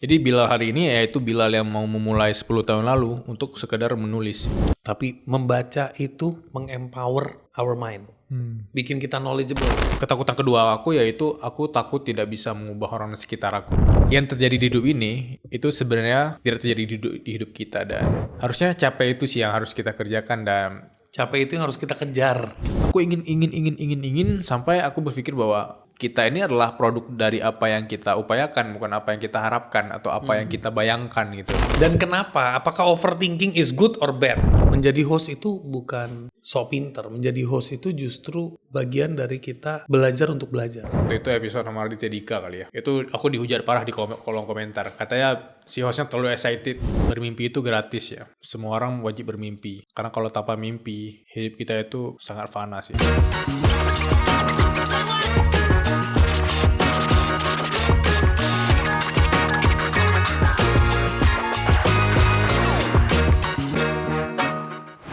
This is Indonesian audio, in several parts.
Jadi Bilal hari ini yaitu Bilal yang mau memulai 10 tahun lalu untuk sekedar menulis. Tapi membaca itu mengempower our mind. Bikin kita knowledgeable. Ketakutan kedua aku yaitu aku takut tidak bisa mengubah orang di sekitar aku. Yang terjadi di hidup ini itu sebenarnya tidak terjadi di hidup kita, dan harusnya capek itu sih yang harus kita kerjakan, dan Capek itu yang harus kita kejar. aku ingin sampai aku berpikir bahwa kita ini adalah produk dari apa yang kita upayakan, bukan apa yang kita harapkan atau apa yang kita bayangkan gitu. Dan kenapa? Apakah overthinking is good or bad? Menjadi host itu bukan so pinter. Menjadi host itu justru bagian dari kita belajar untuk belajar. Waktu itu episode sama Raditya Dika kali ya. Itu aku dihujat parah di kolom komentar. Katanya si hostnya terlalu excited. Bermimpi itu gratis ya. Semua orang wajib bermimpi. Karena kalau tanpa mimpi, hidup kita itu sangat fana sih.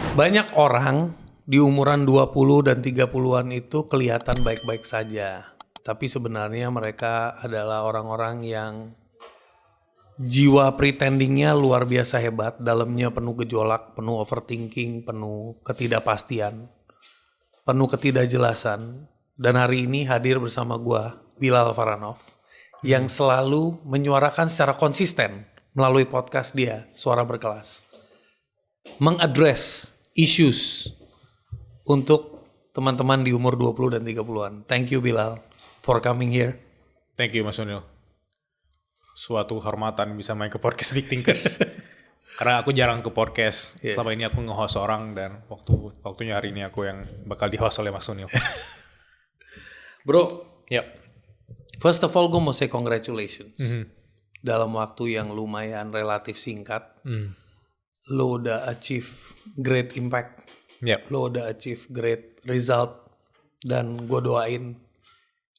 Banyak orang di umuran 20 dan 30-an itu kelihatan baik-baik saja. Tapi sebenarnya mereka adalah orang-orang yang jiwa pretendingnya luar biasa hebat. Dalamnya penuh gejolak, penuh overthinking, penuh ketidakpastian, penuh ketidakjelasan. Dan hari ini hadir bersama gua, Bilal Faranov, yang selalu menyuarakan secara konsisten melalui podcast dia, Suara Berkelas, mengadres issues untuk teman-teman di umur 20 dan 30-an. Thank you Bilal for coming here. Thank you Mas Sunil. Suatu hormatan bisa main ke podcast Big Thinkers. Karena aku jarang ke podcast. Yes. Selama ini aku nge-host orang, dan waktunya hari ini aku yang bakal di-host oleh Mas Sunil. Bro, Yap. first of all gue mau say congratulations. Dalam waktu yang lumayan relatif singkat, lo udah achieve great impact. Yap. Lo udah achieve great result. Dan gue doain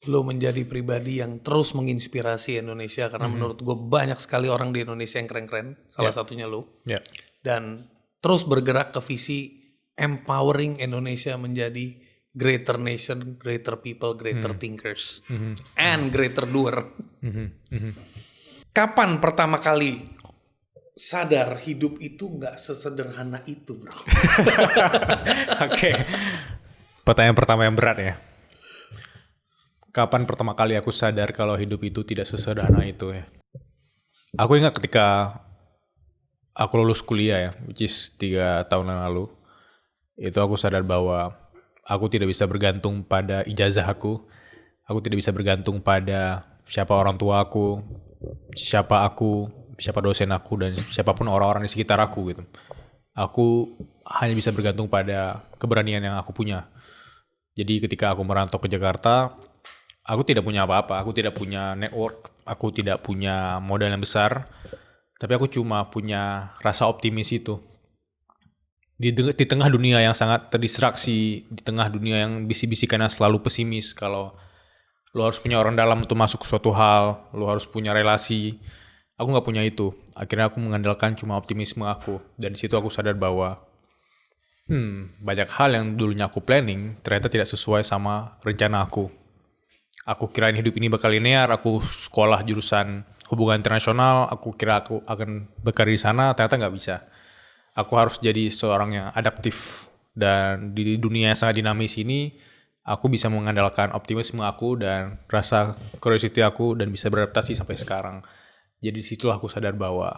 lo menjadi pribadi yang terus menginspirasi Indonesia. Karena menurut gue banyak sekali orang di Indonesia yang keren-keren. Salah satunya lo. Yap. Dan terus bergerak ke visi empowering Indonesia menjadi greater nation, greater people, greater thinkers, and greater doer. Kapan pertama kali sadar hidup itu nggak sesederhana itu, bro? Oke. Pertanyaan pertama yang berat ya. Kapan pertama kali aku sadar kalau hidup itu tidak sesederhana itu ya? Aku ingat ketika aku lulus kuliah ya, which is 3 tahun yang lalu. Itu aku sadar bahwa aku tidak bisa bergantung pada ijazah aku. Aku tidak bisa bergantung pada siapa orang tua aku, siapa dosen aku, dan siapapun orang-orang di sekitar aku gitu. Aku hanya bisa bergantung pada keberanian yang aku punya. Jadi ketika aku merantau ke Jakarta, aku tidak punya apa-apa. Aku tidak punya network, aku tidak punya modal yang besar. Tapi aku cuma punya rasa optimis itu. Di tengah dunia yang sangat terdistraksi, di tengah dunia yang bisik-bisikannya selalu pesimis, kalau lo harus punya orang dalam untuk masuk ke suatu hal, lo harus punya relasi. Aku nggak punya itu. Akhirnya aku mengandalkan cuma optimisme aku. Dan di situ aku sadar bahwa banyak hal yang dulunya aku planning ternyata tidak sesuai sama rencana aku. Aku kirain hidup ini bakal linear. Aku sekolah jurusan hubungan internasional. Aku kira aku akan berkarir di sana. Ternyata nggak bisa. Aku harus jadi seorang yang adaptif, dan di dunia yang sangat dinamis ini aku bisa mengandalkan optimisme aku dan rasa curiosity aku dan bisa beradaptasi sampai sekarang. Jadi disitulah aku sadar bahwa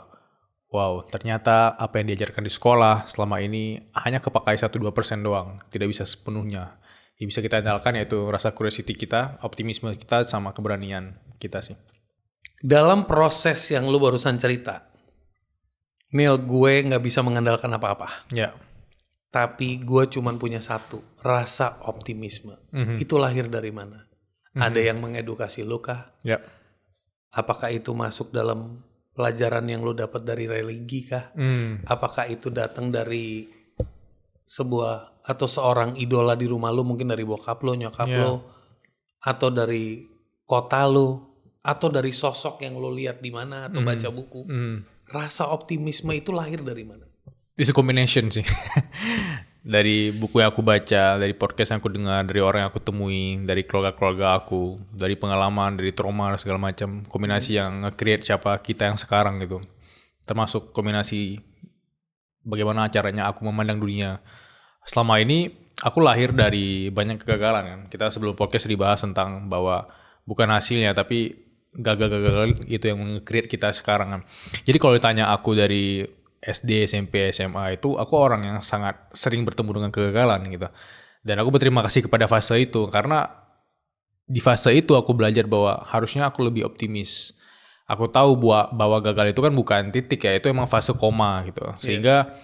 wow, ternyata apa yang diajarkan di sekolah selama ini hanya kepakai 1-2% doang, tidak bisa sepenuhnya. Yang bisa kita andalkan yaitu rasa curiosity kita, optimisme kita, sama keberanian kita sih. Dalam proses yang lu barusan cerita, Mil, gue nggak bisa mengandalkan apa-apa. Ya. Tapi gue cuman punya satu, rasa optimisme. Itu lahir dari mana? Ada yang mengedukasi lu kah? Ya. Apakah itu masuk dalam pelajaran yang lu dapat dari religi kah? Apakah itu datang dari sebuah atau seorang idola di rumah lu, mungkin dari bokap lu, nyokap lu, atau dari kota lu, atau dari sosok yang lu lihat di mana atau baca buku? Rasa optimisme itu lahir dari mana? It's a combination sih. Dari buku yang aku baca, dari podcast yang aku dengar, dari orang yang aku temui, dari keluarga-keluarga aku, dari pengalaman, dari trauma segala macam, kombinasi yang nge-create siapa kita yang sekarang gitu. Termasuk kombinasi bagaimana caranya aku memandang dunia. Selama ini aku lahir dari banyak kegagalan kan. Kita sebelum podcast dibahas tentang bahwa bukan hasilnya tapi gagal-gagal itu yang nge-create kita sekarang kan. Jadi kalau ditanya aku dari SD, SMP, SMA itu aku orang yang sangat sering bertemu dengan kegagalan gitu. Dan aku berterima kasih kepada fase itu karena di fase itu aku belajar bahwa harusnya aku lebih optimis. Aku tahu bahwa gagal itu kan bukan titik ya, itu emang fase koma gitu. Sehingga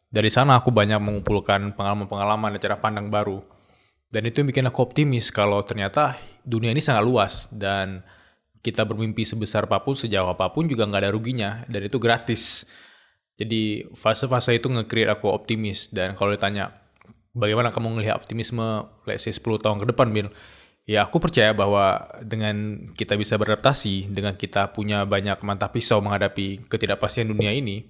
dari sana aku banyak mengumpulkan pengalaman-pengalaman dan cara pandang baru. Dan itu yang bikin aku optimis kalau ternyata dunia ini sangat luas dan kita bermimpi sebesar apapun, sejauh apapun juga nggak ada ruginya dan itu gratis. Jadi fase-fase itu nge-create aku optimis. Dan kalau ditanya bagaimana kamu ngelihat optimisme let's say 10 tahun ke depan, Bill? Ya aku percaya bahwa dengan kita bisa beradaptasi, dengan kita punya banyak mata pisau menghadapi ketidakpastian dunia ini,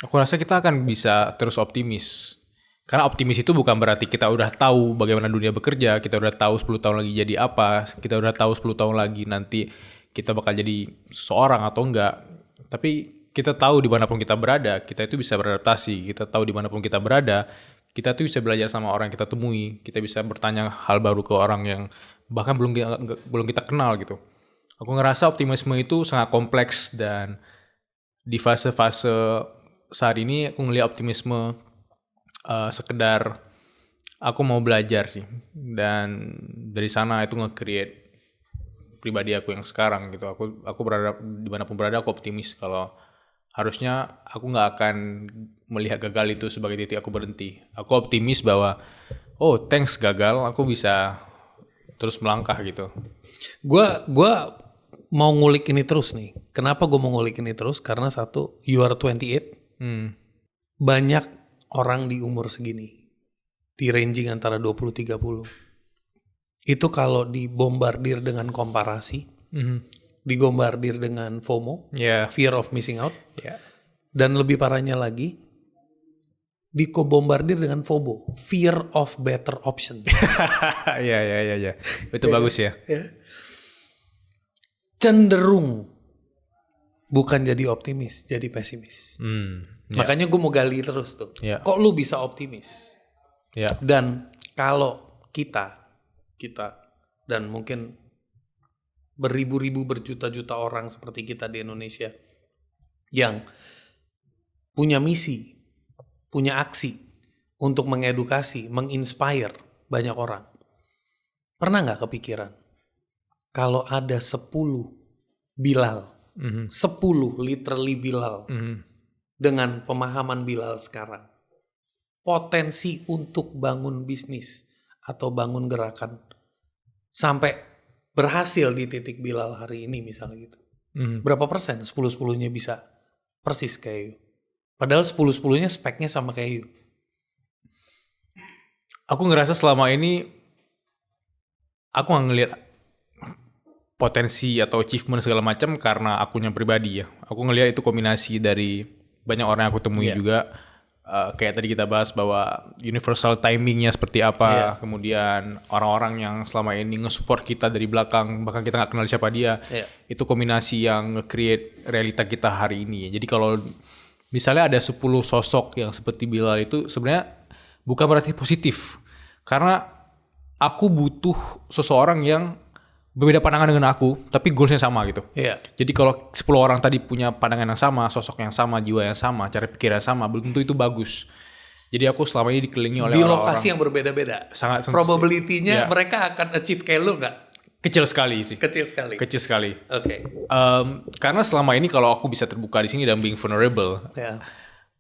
aku rasa kita akan bisa terus optimis. Karena optimis itu bukan berarti kita udah tahu bagaimana dunia bekerja, kita udah tahu 10 tahun lagi jadi apa, kita udah tahu 10 tahun lagi nanti kita bakal jadi seseorang atau enggak. Tapi kita tahu dimanapun kita berada, kita itu bisa beradaptasi. Kita tahu dimanapun kita berada, kita tuh bisa belajar sama orang yang kita temui. Kita bisa bertanya hal baru ke orang yang bahkan belum kita kenal gitu. Aku ngerasa optimisme itu sangat kompleks dan di fase-fase saat ini aku ngelihat optimisme sekedar aku mau belajar sih. Dan dari sana itu nge-create pribadi aku yang sekarang gitu. Aku berada dimanapun berada aku optimis kalau harusnya aku nggak akan melihat gagal itu sebagai titik aku berhenti. Aku optimis bahwa, oh thanks gagal, aku bisa terus melangkah gitu. Gua mau ngulik ini terus nih. Kenapa gue mau ngulik ini terus? Karena satu, you are 28. Banyak orang di umur segini. Di ranging antara 20-30. Itu kalau dibombardir dengan komparasi. Digombardir dengan FOMO, fear of missing out, dan lebih parahnya lagi, dikobombardir dengan FOBO, fear of better option. Ya, itu bagus ya. Cenderung bukan jadi optimis, jadi pesimis. Makanya gue mau gali terus tuh. Kok lu bisa optimis? Dan kalau kita dan mungkin beribu-ribu berjuta-juta orang seperti kita di Indonesia yang punya misi, punya aksi untuk mengedukasi, menginspire banyak orang. Pernah nggak kepikiran kalau ada 10 Bilal, 10 literally Bilal dengan pemahaman Bilal sekarang, potensi untuk bangun bisnis atau bangun gerakan sampai berhasil di titik Bilal hari ini misalnya gitu. Berapa persen 10-10-nya bisa persis kayak you? Padahal 10-10-nya speknya sama kayak you. Aku ngerasa selama ini aku nggak ngelihat potensi atau achievement segala macam karena akunya pribadi ya. Aku ngelihat itu kombinasi dari banyak orang yang aku temui juga. Kayak tadi kita bahas bahwa universal timingnya seperti apa, kemudian orang-orang yang selama ini nge-support kita dari belakang, bahkan kita nggak kenal siapa dia, itu kombinasi yang nge-create realita kita hari ini. Jadi kalau misalnya ada 10 sosok yang seperti Bilal itu sebenarnya bukan berarti positif, karena aku butuh seseorang yang berbeda pandangan dengan aku, tapi goalsnya sama gitu. Jadi kalau 10 orang tadi punya pandangan yang sama, sosok yang sama, jiwa yang sama, cara pikir yang sama, belum tentu itu bagus. Jadi aku selama ini dikelilingi oleh orang-orang. Di lokasi yang berbeda-beda. Sangat probability-nya mereka akan achieve kayak lu nggak? Kecil sekali sih. Kecil sekali. Oke. Karena selama ini kalau aku bisa terbuka di sini dan being vulnerable,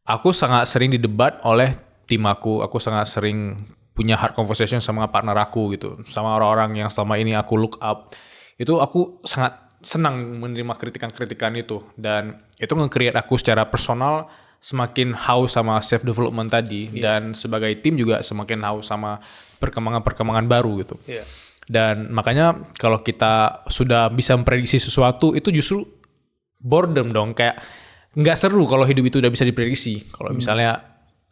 aku sangat sering didebat oleh tim aku. Aku sangat sering punya hard conversation sama partner aku gitu, sama orang-orang yang selama ini aku look up. Itu aku sangat senang menerima kritikan-kritikan itu, dan itu nge-create aku secara personal semakin haus sama self development tadi, dan sebagai tim juga semakin haus sama perkembangan-perkembangan baru gitu. Dan makanya kalau kita sudah bisa memprediksi sesuatu itu justru boredom dong, kayak nggak seru kalau hidup itu udah bisa diprediksi. Kalau misalnya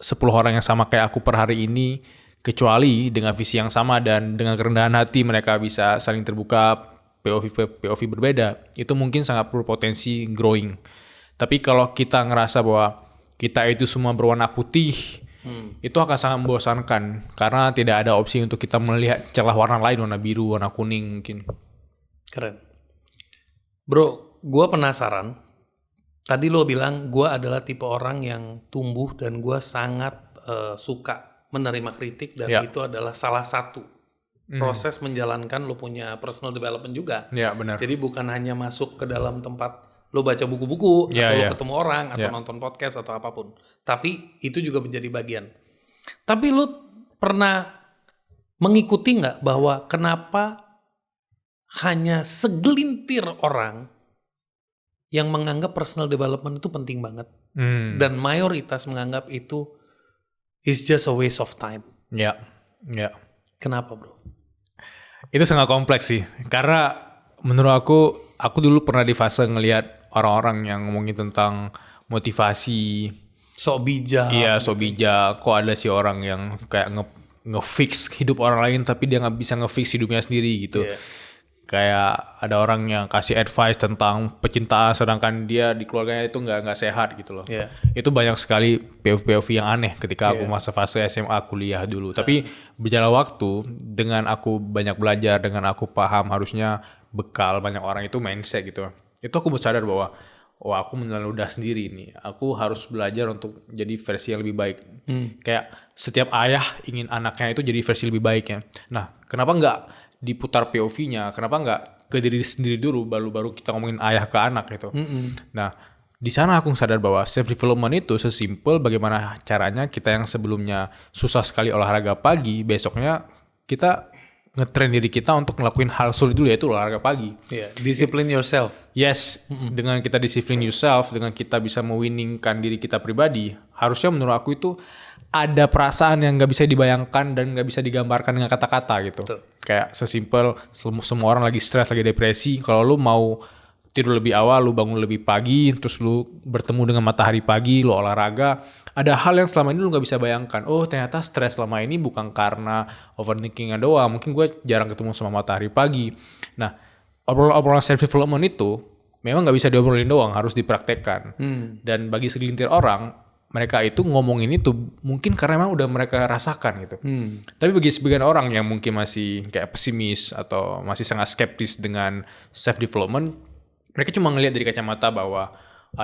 10 orang yang sama kayak aku per hari ini, kecuali dengan visi yang sama dan dengan kerendahan hati mereka bisa saling terbuka, POV berbeda, itu mungkin sangat berpotensi growing. Tapi kalau kita ngerasa bahwa kita itu semua berwarna putih, itu akan sangat membosankan karena tidak ada opsi untuk kita melihat celah warna lain, warna biru, warna kuning mungkin. Keren. Bro, gue penasaran. Tadi lo bilang gue adalah tipe orang yang tumbuh dan gue sangat suka menerima kritik dan Ya. itu adalah salah satu proses menjalankan lo punya personal development juga. Ya, benar. Jadi bukan hanya masuk ke dalam tempat lo baca buku-buku Ya, atau lo ya. ketemu orang atau nonton podcast atau apapun. Tapi itu juga menjadi bagian. Tapi lo pernah mengikuti nggak bahwa kenapa hanya segelintir orang yang menganggap personal development itu penting banget dan mayoritas menganggap itu is just a waste of time. Ya, ya. Kenapa, bro? Itu sangat kompleks sih. Karena menurut aku dulu pernah di fase ngelihat orang-orang yang ngomongin tentang motivasi. Sok bijak. Iya, so bijak. Kok ada sih orang yang kayak nge-fix hidup orang lain tapi dia nggak bisa nge-fix hidupnya sendiri gitu. Iya. Kayak ada orang yang kasih advice tentang percintaan sedangkan dia di keluarganya itu nggak sehat gitu loh. Iya. Itu banyak sekali POV yang aneh ketika aku masa fase SMA kuliah dulu. Tapi berjalan waktu dengan aku banyak belajar, dengan aku paham harusnya bekal banyak orang itu mindset gitu. Itu aku sadar bahwa aku udah sendiri nih. Aku harus belajar untuk jadi versi yang lebih baik. Kayak setiap ayah ingin anaknya itu jadi versi lebih baiknya. Nah, kenapa nggak diputar POV-nya? Kenapa nggak ke diri sendiri dulu, baru kita ngomongin ayah ke anak gitu? Nah, di sana aku sadar bahwa self development itu sesimpel bagaimana caranya kita yang sebelumnya susah sekali olahraga pagi, besoknya kita ngetrain diri kita untuk ngelakuin hal sulit dulu, yaitu olahraga pagi. Iya. Discipline yourself. Yes, dengan kita disiplin yourself, dengan kita bisa mewinningkan diri kita pribadi, harusnya menurut aku itu ada perasaan yang nggak bisa dibayangkan dan nggak bisa digambarkan dengan kata-kata gitu. Betul. Kayak sesimpel semua orang lagi stres, lagi depresi. Kalau lu mau tidur lebih awal, lu bangun lebih pagi, terus lu bertemu dengan matahari pagi, lu olahraga. Ada hal yang selama ini lu nggak bisa bayangkan. Oh, ternyata stres selama ini bukan karena overthinkingnya doang. Mungkin gue jarang ketemu sama matahari pagi. Nah, obrolan self development itu memang nggak bisa diobrolin doang, harus dipraktekkan. Dan bagi segelintir orang, mereka itu ngomongin itu mungkin karena memang udah mereka rasakan gitu. Tapi bagi sebagian orang yang mungkin masih kayak pesimis atau masih sangat skeptis dengan self development, mereka cuma ngelihat dari kacamata bahwa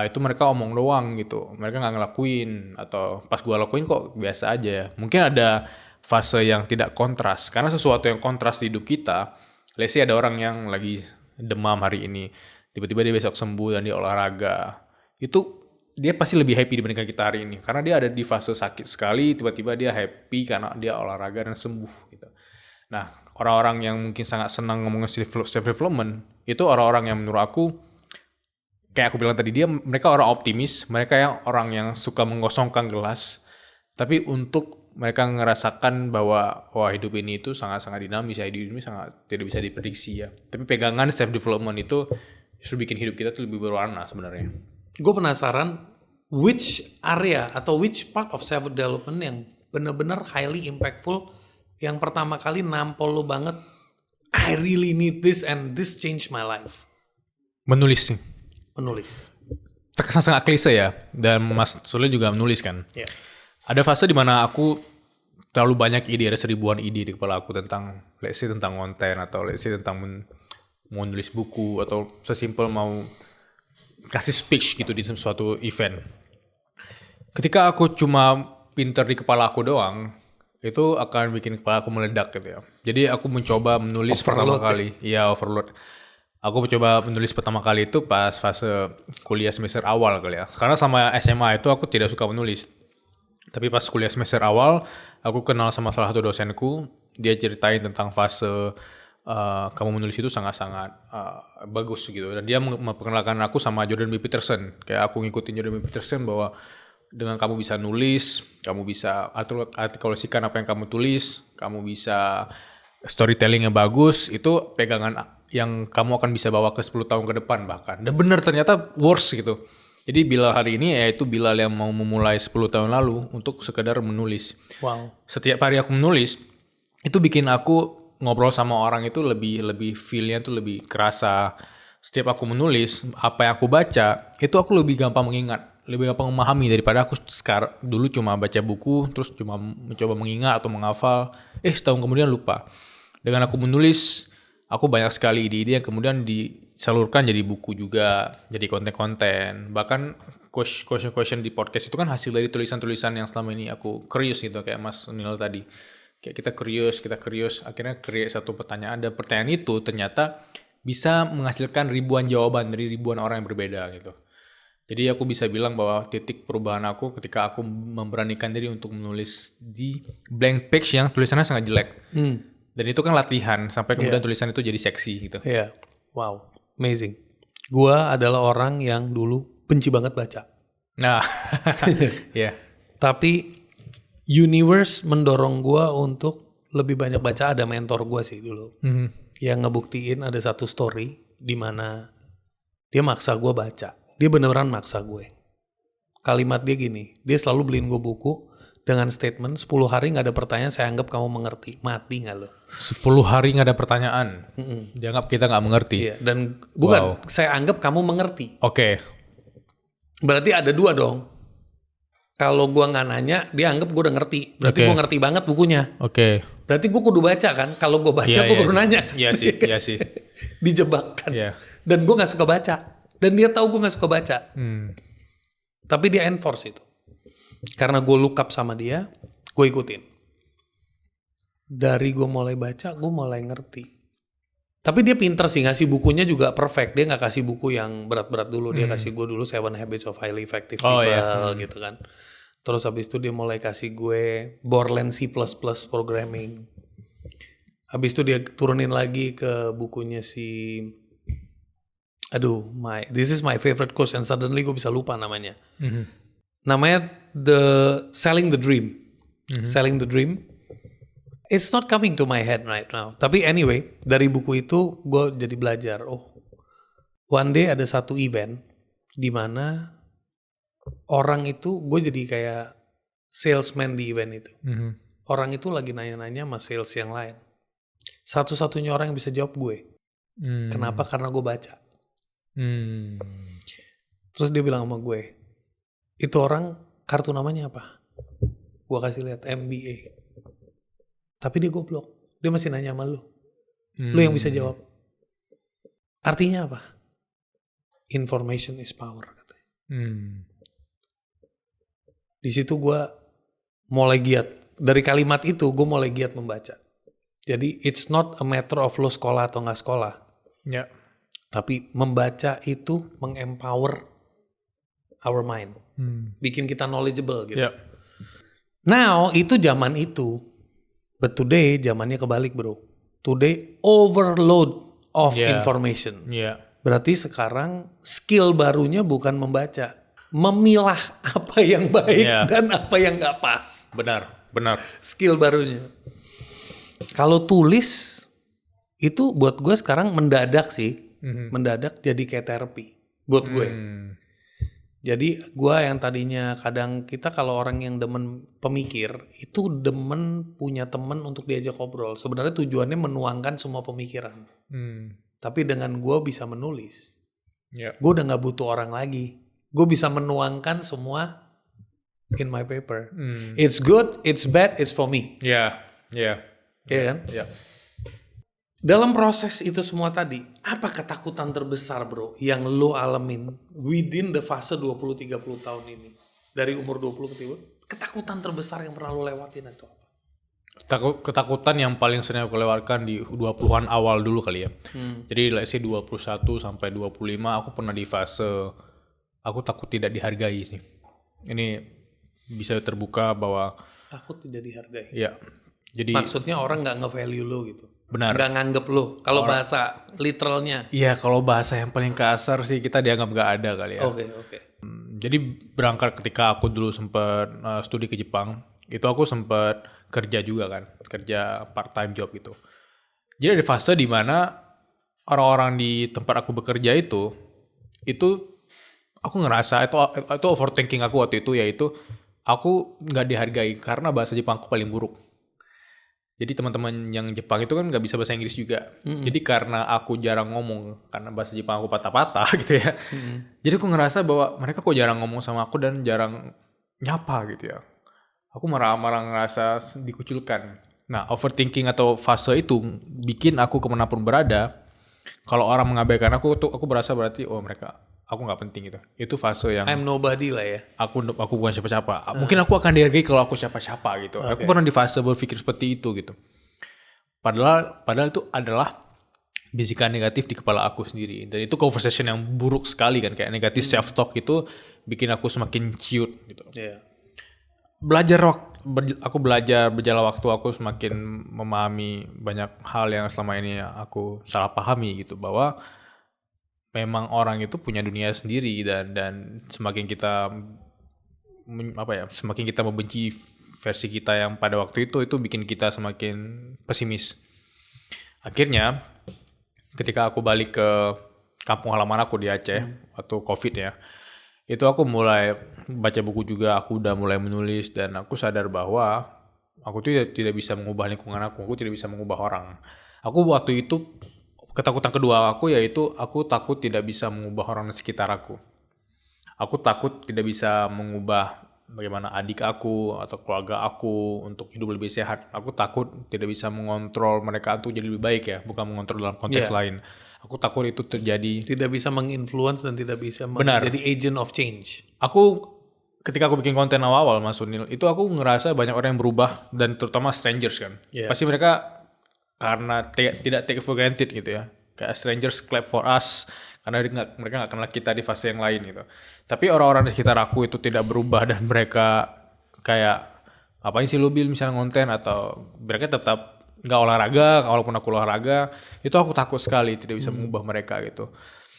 itu mereka omong doang gitu, mereka nggak ngelakuin, atau pas gua lakuin kok biasa aja ya. Mungkin ada fase yang tidak kontras, karena sesuatu yang kontras di hidup kita, let's say ada orang yang lagi demam hari ini, tiba-tiba dia besok sembuh dan dia olahraga, itu dia pasti lebih happy dibandingkan kita hari ini, karena dia ada di fase sakit sekali, tiba-tiba dia happy karena dia olahraga dan sembuh gitu. Nah, orang-orang yang mungkin sangat senang ngomongin self development itu orang-orang yang menurut aku, kayak aku bilang tadi, mereka orang optimis, mereka yang orang yang suka mengosongkan gelas, tapi untuk mereka ngerasakan bahwa hidup ini itu sangat-sangat dinamis ya, hidup ini sangat tidak bisa diprediksi ya. Tapi pegangan self development itu justru bikin hidup kita tuh lebih berwarna sebenarnya. Gue penasaran which area atau which part of self development yang benar-benar highly impactful, yang pertama kali nampol lo banget, I really need this and this changed my life. Menulis sih. Menulis. Terkesan sangat klise ya, dan Mas Sule juga menulis kan. Yeah. Ada fase di mana aku terlalu banyak ide, ada 1000-an ide di kepala aku tentang, let's say tentang konten, atau let's say tentang mau nulis buku, atau sesimpel mau kasih speech gitu di suatu event. Ketika aku cuma pinter di kepala aku doang, itu akan bikin kepala aku meledak gitu ya. Jadi aku mencoba menulis pertama kali. Iya, overload. Aku mencoba menulis pertama kali itu pas fase kuliah semester awal kali ya. Karena sama SMA itu aku tidak suka menulis. Tapi pas kuliah semester awal, aku kenal sama salah satu dosenku. Dia ceritain tentang fase kamu menulis itu sangat-sangat bagus gitu. Dan dia memperkenalkan aku sama Jordan B. Peterson. Kayak aku ngikutin Jordan B. Peterson bahwa dengan kamu bisa nulis, kamu bisa artikulasikan apa yang kamu tulis, kamu bisa storytelling yang bagus, itu pegangan yang kamu akan bisa bawa ke 10 tahun ke depan bahkan. Dan benar ternyata worse gitu. Jadi Bilal hari ini yaitu Bilal yang mau memulai 10 tahun lalu untuk sekedar menulis. Wow. Setiap hari aku menulis, itu bikin aku ngobrol sama orang itu lebih feel-nya tuh lebih kerasa. Setiap aku menulis, apa yang aku baca, itu aku lebih gampang mengingat, lebih gampang memahami daripada aku sekarang dulu cuma baca buku, terus cuma mencoba mengingat atau menghafal, setahun kemudian lupa. Dengan aku menulis, aku banyak sekali ide-ide yang kemudian disalurkan jadi buku juga, jadi konten-konten. Bahkan question-question di podcast itu kan hasil dari tulisan-tulisan yang selama ini aku curious gitu, kayak Mas Nil tadi. Kayak kita curious, akhirnya create satu pertanyaan, dan pertanyaan itu ternyata bisa menghasilkan ribuan jawaban dari ribuan orang yang berbeda gitu. Jadi aku bisa bilang bahwa titik perubahan aku ketika aku memberanikan diri untuk menulis di blank page yang tulisannya sangat jelek. Dan itu kan latihan sampai kemudian tulisan itu jadi seksi gitu. Iya. Wow. Amazing. Gua adalah orang yang dulu benci banget baca. Nah, ya. Tapi universe mendorong gua untuk lebih banyak baca. Ada mentor gua sih dulu. Yang ngebuktiin ada satu story di mana dia maksa gua baca. Dia beneran maksa gue. Kalimat dia gini, dia selalu beliin gue buku dengan statement 10 hari gak ada pertanyaan, saya anggap kamu mengerti. Mati gak lo? 10 hari gak ada pertanyaan. Dianggap kita gak mengerti. Iya, dan bukan, saya anggap kamu mengerti. Oke. Berarti ada dua dong. Kalau gue gak nanya, dia anggap gue udah ngerti. Berarti gue ngerti banget bukunya. Oke. Berarti gue kudu baca kan. Kalau gue baca, gue baru nanya. Iya sih. Dijebak kan. Iya. Dan gue gak suka baca. Dan dia tahu gue gak suka baca. Tapi dia enforce itu. Karena gue look up sama dia, gue ikutin. Dari gue mulai baca, gue mulai ngerti. Tapi dia pinter sih, ngasih bukunya juga perfect. Dia gak kasih buku yang berat-berat dulu. Dia kasih gue dulu 7 Habits of Highly Effective People gitu kan. Terus habis itu dia mulai kasih gue Borland C++ programming. Habis itu dia turunin lagi ke bukunya si... this is my favorite quote and suddenly gue bisa lupa namanya. Namanya Selling the Dream. Selling the Dream. It's not coming to my head right now. Tapi anyway, dari buku itu gue jadi belajar. One day ada satu event di mana orang itu, gue jadi kayak salesman di event itu. Orang itu lagi nanya-nanya sama sales yang lain. Satu-satunya orang yang bisa jawab gue. Kenapa? Karena gue baca. Terus dia bilang sama gue, itu orang kartu namanya apa? Gue kasih lihat MBA. Tapi dia goblok. Dia masih nanya sama lu. Lu yang bisa jawab. Artinya apa? Information is power katanya. Di situ gue mulai giat. Dari kalimat itu gue mulai giat membaca. Jadi it's not a matter of lu sekolah atau nggak sekolah. Ya. Tapi membaca itu mengempower our mind. Bikin kita knowledgeable gitu. Yeah. Now itu zaman itu. But today zamannya kebalik bro. Today overload of information. Yeah. Berarti sekarang skill barunya bukan membaca. Memilah apa yang baik dan apa yang gak pas. Benar. Skill barunya. Kalau tulis itu buat gue sekarang mendadak sih. Mendadak jadi kayak terapi buat gue. Jadi gue yang tadinya kadang kita kalau orang yang demen pemikir itu demen punya temen untuk diajak ngobrol. Sebenarnya tujuannya menuangkan semua pemikiran. Tapi dengan gue bisa menulis, gue udah nggak butuh orang lagi. Gue bisa menuangkan semua in my paper. It's good, it's bad, it's for me. Iya kan? Yeah. Dalam proses itu semua tadi, apa ketakutan terbesar bro yang lo alamin within the fase 20-30 tahun ini? Dari umur 20 ke 30, ketakutan terbesar yang pernah lo lewatin itu apa? Ketakutan yang paling sering aku lewatkan di 20-an awal dulu kali ya. Jadi let's say 21 sampai 25 aku pernah di fase aku takut tidak dihargai sih. Ini bisa terbuka bahwa takut tidak dihargai. Iya. Jadi maksudnya orang nggak nge-value lo gitu. Benar. Nggak nganggep lo. Kalau bahasa literalnya. Iya, kalau bahasa yang paling kasar sih kita dianggap nggak ada kali ya. Oke. Jadi berangkat ketika aku dulu sempat studi ke Jepang, itu aku sempat kerja juga kan, kerja part time job gitu. Jadi ada fase di mana orang-orang di tempat aku bekerja itu aku ngerasa itu overthinking aku waktu itu, yaitu aku nggak dihargai karena bahasa Jepang aku paling buruk. Jadi teman-teman yang Jepang itu kan nggak bisa bahasa Inggris juga. Jadi karena aku jarang ngomong, karena bahasa Jepang aku patah-patah gitu ya. Jadi aku ngerasa bahwa mereka kok jarang ngomong sama aku dan jarang nyapa gitu ya. Aku marah-marah ngerasa dikucilkan. Nah, overthinking atau fase itu bikin aku kemanapun berada, kalau orang mengabaikan aku tuh, aku berasa berarti aku nggak penting gitu. Itu fase yang I'm nobody lah ya. aku bukan siapa-siapa. Mungkin aku akan dihargai kalau aku siapa-siapa gitu. Aku pernah di fase berpikir seperti itu gitu. Padahal itu adalah bisikan negatif di kepala aku sendiri. Dan itu conversation yang buruk sekali kan, kayak negatif self talk itu bikin aku semakin ciut gitu. Iya. Aku belajar berjalan waktu, aku semakin memahami banyak hal yang selama ini aku salah pahami gitu, bahwa memang orang itu punya dunia sendiri dan semakin kita semakin kita membenci versi kita yang pada waktu itu bikin kita semakin pesimis. Akhirnya ketika aku balik ke kampung halaman aku di Aceh waktu Covid ya, itu aku mulai baca buku juga, aku udah mulai menulis dan aku sadar bahwa aku tidak bisa mengubah lingkungan aku tidak bisa mengubah orang. Aku waktu itu ketakutan kedua aku yaitu aku takut tidak bisa mengubah orang di sekitar aku. Aku takut tidak bisa mengubah bagaimana adik aku atau keluarga aku untuk hidup lebih sehat. Aku takut tidak bisa mengontrol mereka untuk jadi lebih baik ya, bukan mengontrol dalam konteks lain. Aku takut itu terjadi. Tidak bisa menginfluence dan tidak bisa Benar. menjadi agent of change. Ketika aku bikin konten awal Mas Sunil, itu aku ngerasa banyak orang yang berubah dan terutama strangers kan. Pasti mereka karena tidak take for granted gitu ya. Kayak strangers clap for us karena mereka nggak kenal kita di fase yang lain gitu. Tapi orang-orang di sekitar aku itu tidak berubah dan mereka kayak apain sih lu Bil misalnya ngonten, atau mereka tetap nggak olahraga, walaupun aku olahraga, itu aku takut sekali tidak bisa mengubah mereka gitu.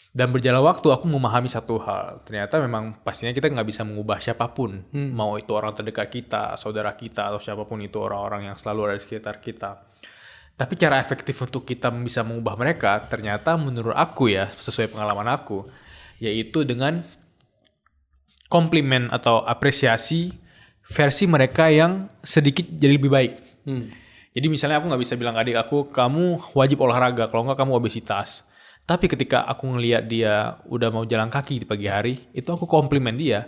Dan berjalan waktu aku memahami satu hal, ternyata memang pastinya kita nggak bisa mengubah siapapun, mau itu orang terdekat kita, saudara kita, atau siapapun itu orang-orang yang selalu ada di sekitar kita. Tapi cara efektif untuk kita bisa mengubah mereka, ternyata menurut aku ya, sesuai pengalaman aku, yaitu dengan komplimen atau apresiasi versi mereka yang sedikit jadi lebih baik. Jadi misalnya aku nggak bisa bilang ke adik aku, kamu wajib olahraga, kalau nggak kamu obesitas. Tapi ketika aku ngelihat dia udah mau jalan kaki di pagi hari, itu aku komplimen dia.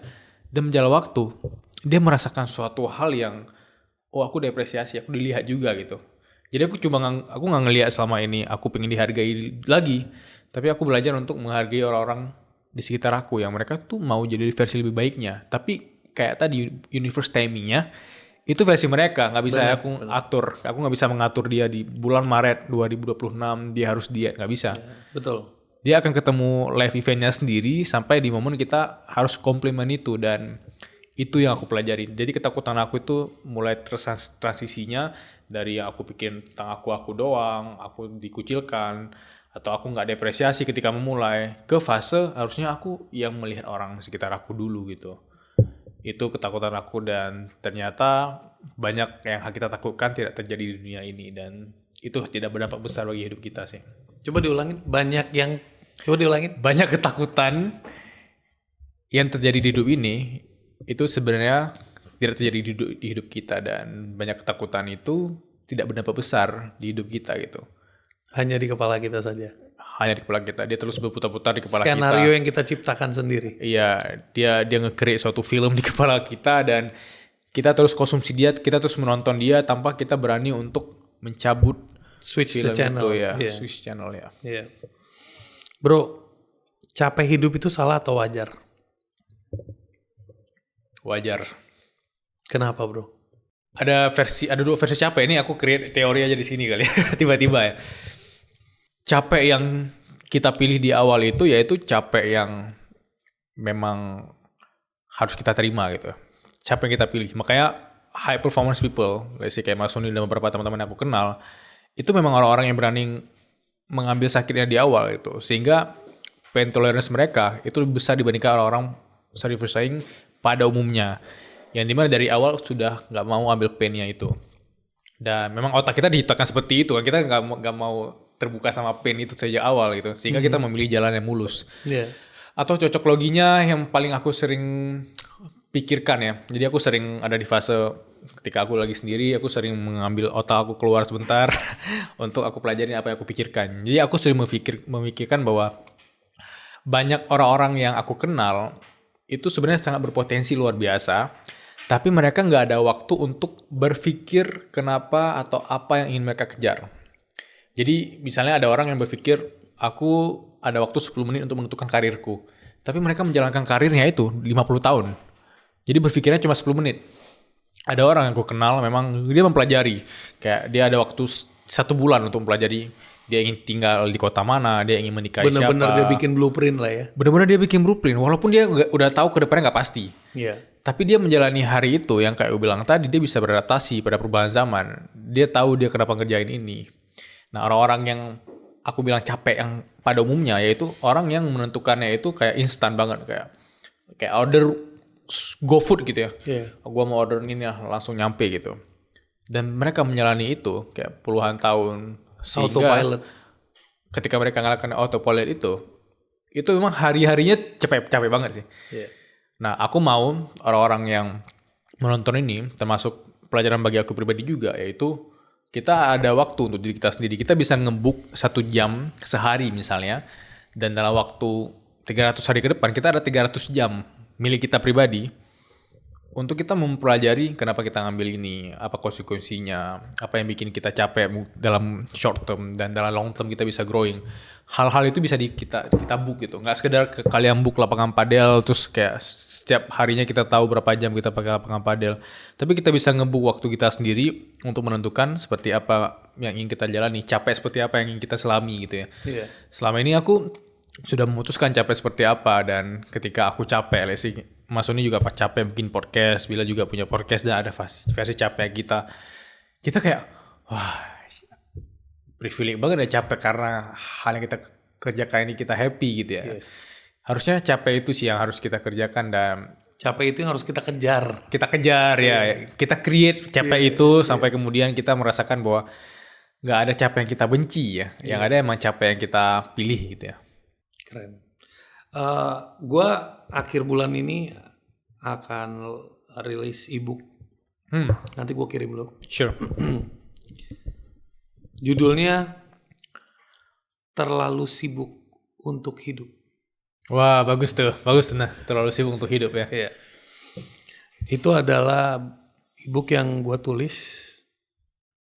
Dan menjalan waktu, dia merasakan suatu hal yang, aku diapresiasi, aku dilihat juga gitu. Jadi aku nggak ngelihat selama ini aku pengen dihargai lagi, tapi aku belajar untuk menghargai orang-orang di sekitar aku yang mereka tuh mau jadi versi lebih baiknya. Tapi kayak tadi universe timingnya itu versi mereka, nggak bisa atur. Aku nggak bisa mengatur dia di bulan Maret 2026 dia harus diet, nggak bisa. Ya, betul. Dia akan ketemu live eventnya sendiri sampai di momen kita harus komplimen itu, dan itu yang aku pelajari. Jadi ketakutan aku itu mulai transisinya dari yang aku pikir tentang aku doang, aku dikucilkan, atau aku nggak depresiasi ketika memulai, ke fase harusnya aku yang melihat orang sekitar aku dulu gitu. Itu ketakutan aku, dan ternyata banyak yang kita takutkan tidak terjadi di dunia ini, dan itu tidak berdampak besar bagi hidup kita sih. Coba diulangin, banyak ketakutan yang terjadi di hidup ini itu sebenarnya tidak terjadi di hidup kita, dan banyak ketakutan itu tidak berdampak besar di hidup kita gitu. Hanya di kepala kita saja. Hanya di kepala kita, dia terus berputar-putar di kepala kita. Skenario yang kita ciptakan sendiri. Iya, dia nge-create suatu film di kepala kita, dan kita terus konsumsi dia, kita terus menonton dia tanpa kita berani untuk mencabut Switch film the channel. itu ya, Yeah. switch channel ya. Iya. Bro, capek hidup itu salah atau wajar? Wajar. Kenapa bro? Ada dua versi capek. Ini aku create teori aja di sini kali ya. Tiba-tiba ya. Capek yang kita pilih di awal itu yaitu capek yang memang harus kita terima gitu. Capek yang kita pilih. Makanya high performance people, kayak Mas Sony dan beberapa teman-teman yang aku kenal, itu memang orang-orang yang berani mengambil sakitnya di awal itu. Sehingga pain tolerance mereka itu lebih besar dibandingkan orang-orang satisfying pada umumnya, yang dimana dari awal sudah nggak mau ambil pain-nya itu. Dan memang otak kita diciptakan seperti itu kan, kita nggak mau terbuka sama pain itu sejak awal gitu, sehingga kita memilih jalan yang mulus. Atau cocok loginya yang paling aku sering pikirkan ya. Jadi aku sering ada di fase ketika aku lagi sendiri, aku sering mengambil otak aku keluar sebentar untuk aku pelajarin apa yang aku pikirkan. Jadi aku sering memikirkan bahwa banyak orang-orang yang aku kenal itu sebenarnya sangat berpotensi luar biasa, tapi mereka nggak ada waktu untuk berpikir kenapa atau apa yang ingin mereka kejar. Jadi misalnya ada orang yang berpikir, aku ada waktu 10 menit untuk menentukan karirku. Tapi mereka menjalankan karirnya itu 50 tahun. Jadi berpikirnya cuma 10 menit. Ada orang yang aku kenal memang dia mempelajari. Kayak dia ada waktu 1 bulan untuk mempelajari. Dia ingin tinggal di kota mana, dia ingin menikahi Bener-bener siapa. dia bikin blueprint lah ya. Bener-bener dia bikin blueprint. Walaupun dia udah tahu ke depannya nggak pasti. Iya. Tapi dia menjalani hari itu yang kayak gue bilang tadi, dia bisa beradaptasi pada perubahan zaman. Dia tahu dia kenapa ngerjain ini. Nah orang-orang yang aku bilang capek yang pada umumnya yaitu orang yang menentukannya itu kayak instan banget. Kayak order GoFood gitu ya. Iya. Gua mau order ini ya langsung nyampe gitu. Dan mereka menjalani itu kayak puluhan tahun. Sehingga Autopilot. ketika mereka ngelakukan autopilot itu memang hari-harinya capek banget sih. Iya. Nah, aku mau orang-orang yang menonton ini, termasuk pelajaran bagi aku pribadi juga, yaitu kita ada waktu untuk diri kita sendiri. Kita bisa nge-book 1 jam sehari misalnya, dan dalam waktu 300 hari ke depan, kita ada 300 jam milik kita pribadi untuk kita mempelajari kenapa kita ngambil ini, apa konsekuensinya, apa yang bikin kita capek dalam short term dan dalam long term kita bisa growing. Hal-hal itu bisa kita book gitu. Nggak sekedar kalian book lapangan padel terus kayak setiap harinya kita tahu berapa jam kita pakai lapangan padel. Tapi kita bisa nge-book waktu kita sendiri untuk menentukan seperti apa yang ingin kita jalani, capek seperti apa yang ingin kita selami gitu ya. Iya. Selama ini aku sudah memutuskan capek seperti apa, dan ketika aku capek, sih Mas Uni juga pas capek bikin podcast, Bila juga punya podcast dan ada versi capek kita kayak wah privilege banget ya capek karena hal yang kita kerjakan ini kita happy gitu ya. Yes. Harusnya capek itu sih yang harus kita kerjakan dan Capek itu yang harus kita kejar. kita kejar ya, kita create capek itu sampai kemudian kita merasakan bahwa nggak ada capek yang kita benci ya, yang ada emang capek yang kita pilih gitu ya. Keren. Gua akhir bulan ini akan rilis ebook. Nanti gue kirim lo. Sure. Judulnya Terlalu Sibuk untuk Hidup. Wah bagus tuh, nah terlalu sibuk untuk hidup ya. Iya. Itu adalah ebook yang gue tulis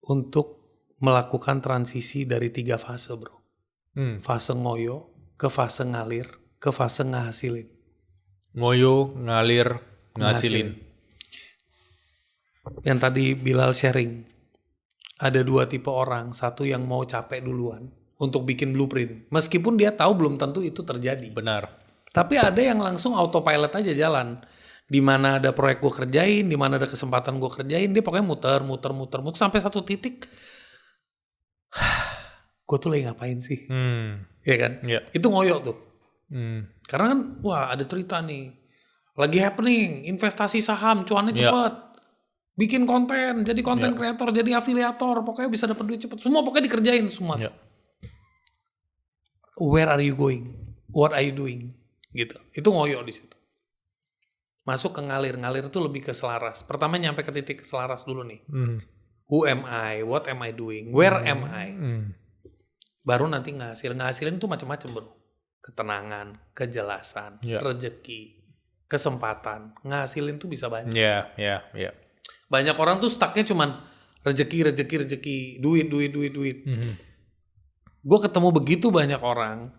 untuk melakukan transisi dari 3 fase bro. Fase ngoyo, ke fase ngalir, ke fase ngehasilin. Ngoyo, ngalir, ngasilin. Yang tadi Bilal sharing, ada 2 tipe orang. Satu yang mau capek duluan untuk bikin blueprint, meskipun dia tahu belum tentu itu terjadi. Benar. Tapi ada yang langsung autopilot aja jalan. Di mana ada proyek gue kerjain, di mana ada kesempatan gue kerjain, dia pokoknya muter sampai satu titik. Gue tuh lagi ngapain sih? Iya kan? Iya. Itu ngoyo tuh. Karena kan, wah ada cerita nih, lagi happening, investasi saham, cuannya cepet, bikin konten, jadi konten kreator, jadi afiliator, pokoknya bisa dapat duit cepet. Semua pokoknya dikerjain semua. Where are you going? What are you doing? Gitu. Itu ngoyo di situ. Masuk ke ngalir itu lebih ke selaras. Pertama nyampe ke titik selaras dulu nih. Who am I? What am I doing? Where am I? Baru nanti ngasilin tuh macam-macam bro. Ketenangan, kejelasan, rezeki, kesempatan. Ngasilin tuh bisa banyak. Iya. Banyak orang tuh stucknya cuman rezeki, duit. Gue ketemu begitu banyak orang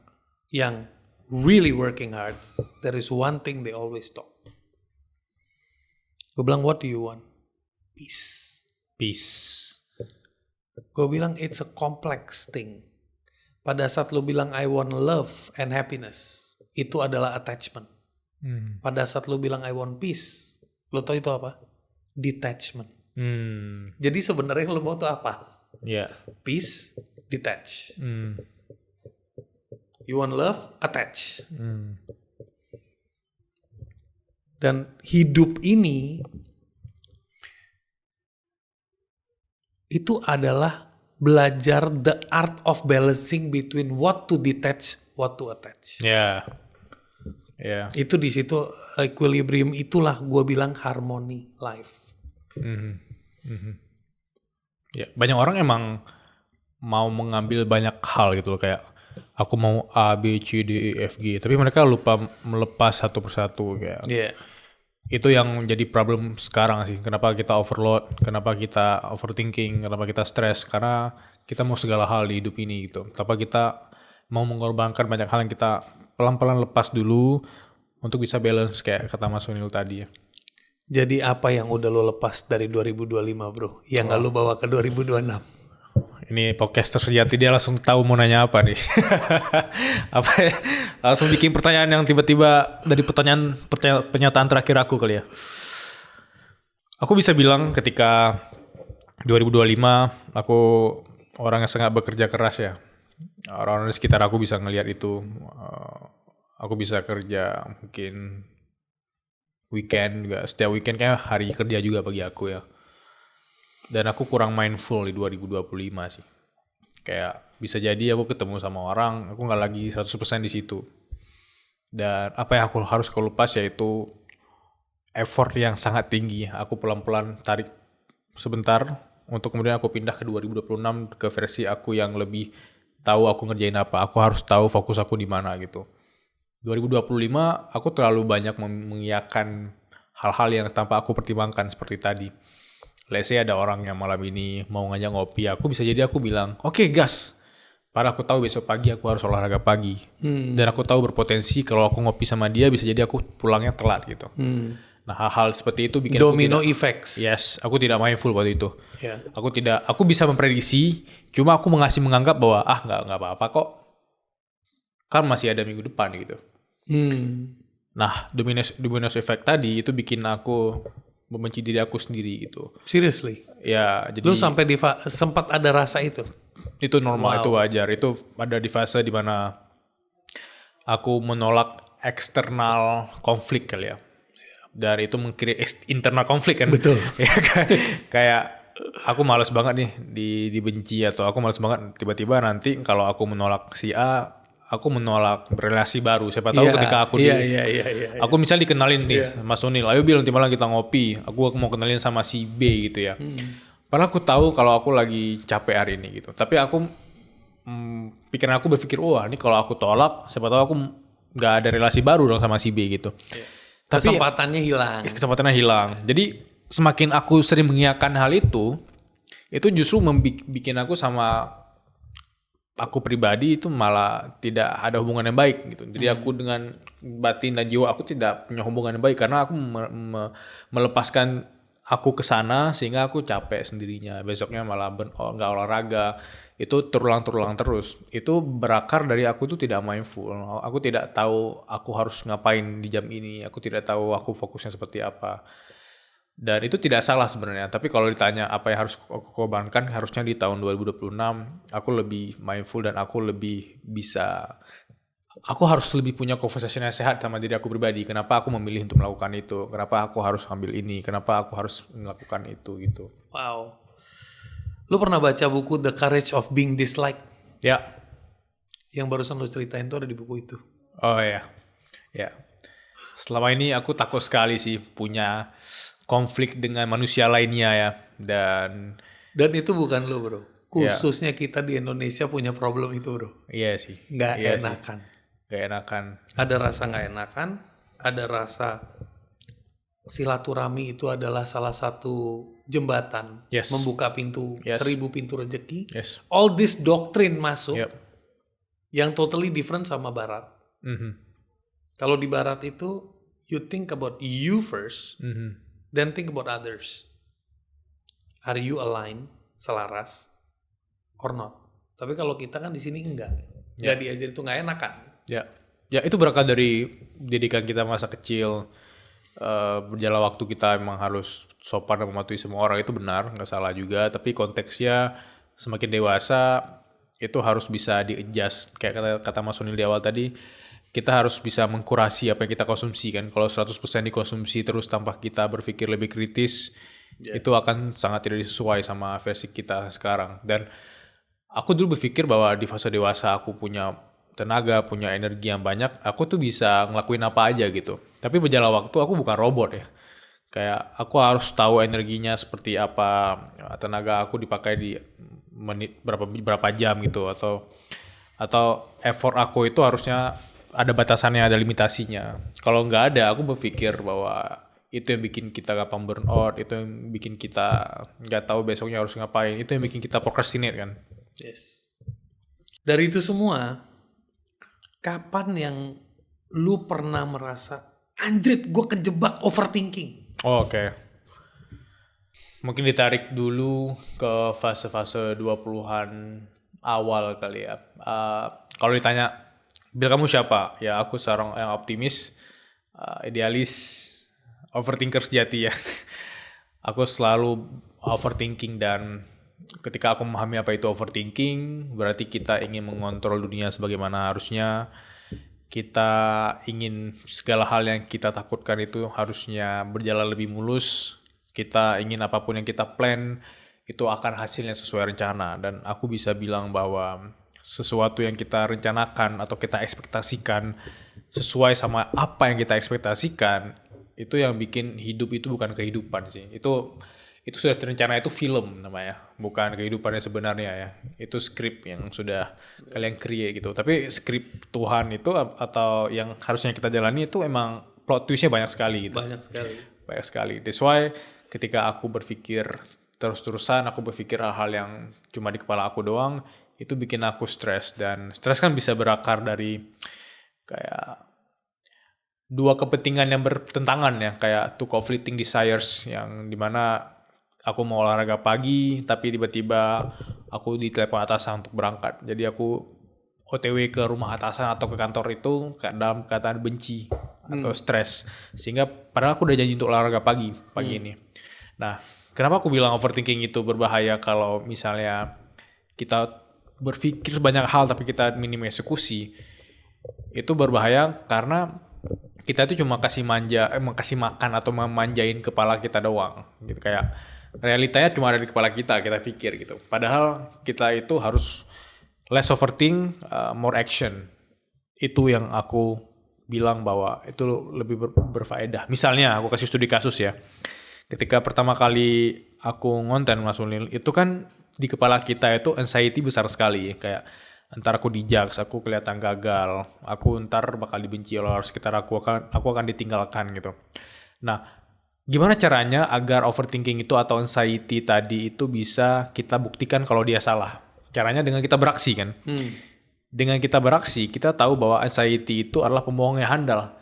yang really working hard. There is one thing they always talk. Gue bilang, what do you want? Peace. Gue bilang, it's a complex thing. Pada saat lo bilang I want love and happiness, itu adalah attachment. Pada saat lo bilang I want peace, lo tau itu apa? Detachment. Jadi sebenarnya lo mau tuh apa? Peace, detach. You want love, attach. Dan hidup ini itu adalah belajar the art of balancing between what to detach, what to attach. Ya. Itu di situ equilibrium, itulah gue bilang harmony life. Ya, banyak orang emang mau mengambil banyak hal gitu loh, kayak aku mau A, B, C, D, E, F, G, tapi mereka lupa melepas satu persatu kayak. Iya. Itu yang jadi problem sekarang sih. Kenapa kita overload, kenapa kita overthinking, kenapa kita stres, karena kita mau segala hal di hidup ini gitu. Tanpa kita mau mengorbankan banyak hal yang kita pelan-pelan lepas dulu untuk bisa balance kayak kata Mas Sunil tadi ya. Jadi apa yang udah lo lepas dari 2025 bro, yang gak lo bawa ke 2026? Ini podcaster sejati, dia langsung tahu mau nanya apa nih. Apa ya? Langsung bikin pertanyaan yang tiba-tiba dari pernyataan terakhir aku kali ya. Aku bisa bilang ketika 2025 aku orang yang sangat bekerja keras ya. Orang-orang di sekitar aku bisa ngelihat itu. Aku bisa kerja mungkin weekend juga. Setiap weekend kayak hari kerja juga bagi aku ya. Dan aku kurang mindful di 2025 sih. Kayak bisa jadi aku ketemu sama orang, aku nggak lagi 100% di situ. Dan apa yang aku harus lepas yaitu effort yang sangat tinggi. Aku pelan-pelan tarik sebentar untuk kemudian aku pindah ke 2026 ke versi aku yang lebih tahu aku ngerjain apa. Aku harus tahu fokus aku di mana gitu. 2025 aku terlalu banyak mengiyakan hal-hal yang tanpa aku pertimbangkan seperti tadi. Let's say ada orang yang malam ini mau ngajak ngopi, aku bisa jadi aku bilang, oke, gas. Padahal aku tahu besok pagi aku harus olahraga pagi. Dan aku tahu berpotensi kalau aku ngopi sama dia bisa jadi aku pulangnya telat gitu. Nah, hal-hal seperti itu bikin Domino effects. Yes, aku tidak mindful waktu itu. Ya. Aku bisa memprediksi, cuma aku menganggap bahwa nggak apa-apa kok. Kan masih ada minggu depan gitu. Nah, domino effect tadi itu bikin aku membenci diri aku sendiri gitu. Seriously? Ya, jadi Lu sampai sempat ada rasa itu? itu normal, itu wajar. Itu ada di fase dimana aku menolak eksternal konflik kali ya. Dan itu meng-create internal konflik kan. Betul. Ya, kayak aku malas banget nih dibenci, atau aku malas banget tiba-tiba nanti kalau aku menolak si A, aku menolak relasi baru. Siapa tahu ketika aku aku misalnya dikenalin nih Mas Sunil, ayo Bil, nanti malam kita ngopi. Aku mau kenalin sama si B gitu ya. Padahal aku tahu kalau aku lagi capek hari ini gitu. Tapi aku pikiran aku berpikir, ini kalau aku tolak, siapa tahu aku nggak ada relasi baru dong sama si B gitu. Tapi kesempatannya hilang. Jadi semakin aku sering mengiyakan hal itu justru bikin aku sama aku pribadi itu malah tidak ada hubungan yang baik gitu. Jadi aku dengan batin dan jiwa aku tidak punya hubungan yang baik karena aku melepaskan aku ke sana sehingga aku capek sendirinya. Besoknya malah nggak olahraga. Itu terulang terus. Itu berakar dari aku itu tidak mindful. Aku tidak tahu aku harus ngapain di jam ini. Aku tidak tahu aku fokusnya seperti apa. Dan itu tidak salah sebenarnya. Tapi kalau ditanya apa yang harus aku korbankan, harusnya di tahun 2026 aku lebih mindful dan aku lebih bisa. Aku harus lebih punya conversation yang sehat sama diri aku pribadi. Kenapa aku memilih untuk melakukan itu? Kenapa aku harus ambil ini? Kenapa aku harus melakukan itu gitu? Wow. Lu pernah baca buku The Courage of Being Disliked? Ya. Yang barusan lu ceritain tuh ada di buku itu. Oh ya. Ya. Selama ini aku takut sekali sih punya konflik dengan manusia lainnya ya. Dan itu bukan lu bro. Khususnya kita di Indonesia punya problem itu bro. Iya sih. Nggak enakan. Gak enakan. Ada rasa nggak enakan. Ada rasa silaturahmi itu adalah salah satu jembatan. Yes. Membuka pintu. Yes. 1000 pintu rezeki. Yes. All this doctrine masuk. Yep. Yang totally different sama Barat. Kalau di Barat itu you think about you first. Then think about others. Are you aligned, selaras, or not? Tapi kalau kita kan di sini enggak. Nggak diajar itu nggak enak kan? Ya itu berakar dari didikan kita masa kecil. Berjalan waktu kita emang harus sopan dan mematuhi semua orang, itu benar, nggak salah juga. Tapi konteksnya semakin dewasa itu harus bisa di-adjust. Kayak kata Mas Sunil di awal tadi, kita harus bisa mengkurasi apa yang kita konsumsi kan. Kalau 100% dikonsumsi terus tanpa kita berpikir lebih kritis, itu akan sangat tidak sesuai sama versi kita sekarang. Dan aku dulu berpikir bahwa di fase dewasa aku punya tenaga, punya energi yang banyak, aku tuh bisa ngelakuin apa aja gitu. Tapi berjalan waktu aku bukan robot ya. Kayak aku harus tahu energinya seperti apa, tenaga aku dipakai di menit berapa jam gitu, atau effort aku itu harusnya ada batasannya, ada limitasinya. Kalau nggak ada, aku berpikir bahwa itu yang bikin kita gampang burn out, itu yang bikin kita nggak tahu besoknya harus ngapain, itu yang bikin kita procrastinate kan. Yes. Dari itu semua, kapan yang lu pernah merasa anjrit gue kejebak overthinking? Oh, oke. Mungkin ditarik dulu ke fase-fase 20-an awal kali ya. Kalau ditanya, Bil kamu siapa? Ya aku seorang yang optimis, idealis, overthinker sejati ya. Aku selalu overthinking, dan ketika aku memahami apa itu overthinking, berarti kita ingin mengontrol dunia sebagaimana harusnya. Kita ingin segala hal yang kita takutkan itu harusnya berjalan lebih mulus. Kita ingin apapun yang kita plan itu akan hasilnya sesuai rencana. Dan aku bisa bilang bahwa sesuatu yang kita rencanakan atau kita ekspektasikan sesuai sama apa yang kita ekspektasikan, itu yang bikin hidup itu bukan kehidupan sih. Itu sudah terencana, itu film namanya, bukan kehidupannya sebenarnya ya. Itu skrip yang sudah kalian create gitu. Tapi skrip Tuhan itu atau yang harusnya kita jalani itu emang plot twistnya banyak sekali gitu. Banyak sekali. That's why ketika aku berpikir terus-terusan, aku berpikir hal-hal yang cuma di kepala aku doang, itu bikin aku stres. Dan stres kan bisa berakar dari kayak dua kepentingan yang bertentangan ya, kayak two conflicting desires, yang dimana aku mau olahraga pagi tapi tiba-tiba aku ditelepon atasan untuk berangkat, jadi aku OTW ke rumah atasan atau ke kantor itu dalam keadaan benci atau stres, sehingga padahal aku udah janji untuk olahraga pagi ini. Nah, kenapa aku bilang overthinking itu berbahaya? Kalau misalnya kita berpikir banyak hal tapi kita minim eksekusi, itu berbahaya karena kita itu cuma kasih makan atau memanjain kepala kita doang gitu. Kayak realitanya cuma ada di kepala kita pikir gitu. Padahal kita itu harus less overthink, more action. Itu yang aku bilang bahwa itu lebih berfaedah. Misalnya aku kasih studi kasus ya. Ketika pertama kali aku ngonten Mas Unil, itu kan di kepala kita itu anxiety besar sekali. Kayak ntar aku dijudge, aku kelihatan gagal, aku ntar bakal dibenci oleh orang sekitar aku akan ditinggalkan gitu. Nah, gimana caranya agar overthinking itu atau anxiety tadi itu bisa kita buktikan kalau dia salah? Caranya dengan kita beraksi kan. Dengan kita beraksi, kita tahu bahwa anxiety itu adalah pembohong yang handal.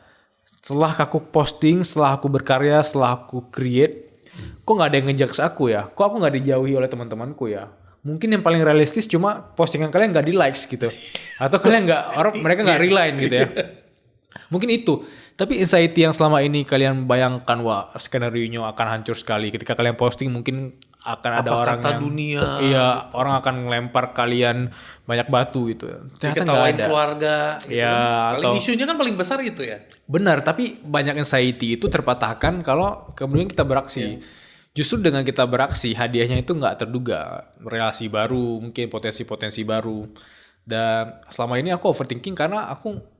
Setelah aku posting, setelah aku berkarya, setelah aku create, kok gak ada yang ngejudge aku ya? Kok aku gak dijauhi oleh teman-temanku ya? Mungkin yang paling realistis cuma postingan kalian gak di likes gitu. Atau kalian mereka gak reline gitu ya. Mungkin itu. Tapi anxiety yang selama ini kalian bayangkan, wah skenario-nya akan hancur sekali. Ketika kalian posting mungkin akan ada orang kata yang dunia, iya, orang akan ngelempar kalian banyak batu gitu. Ternyata nggak ada. Keluarga. Ya, paling isunya kan paling besar itu ya. Benar, tapi banyak anxiety itu terpatahkan kalau kemudian kita beraksi. Justru dengan kita beraksi, hadiahnya itu nggak terduga. Relasi baru, mungkin potensi-potensi baru. Dan selama ini aku overthinking karena aku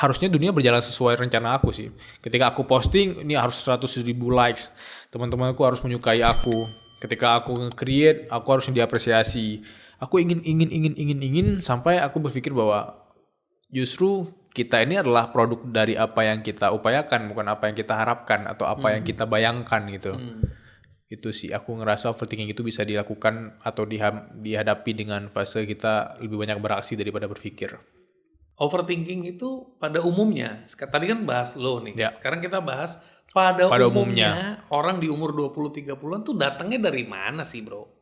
harusnya dunia berjalan sesuai rencana aku sih. Ketika aku posting, ini harus 100.000 likes. Teman-temanku harus menyukai aku. Ketika aku nge-create, aku harus diapresiasi. Aku ingin sampai aku berpikir bahwa justru kita ini adalah produk dari apa yang kita upayakan, bukan apa yang kita harapkan atau apa yang kita bayangkan gitu. Itu sih, aku ngerasa overthinking itu bisa dilakukan atau dihadapi dengan fase kita lebih banyak beraksi daripada berpikir. Overthinking itu pada umumnya, tadi kan bahas lo nih, Ya. Sekarang kita bahas pada umumnya orang di umur 20-30an tuh datangnya dari mana sih bro?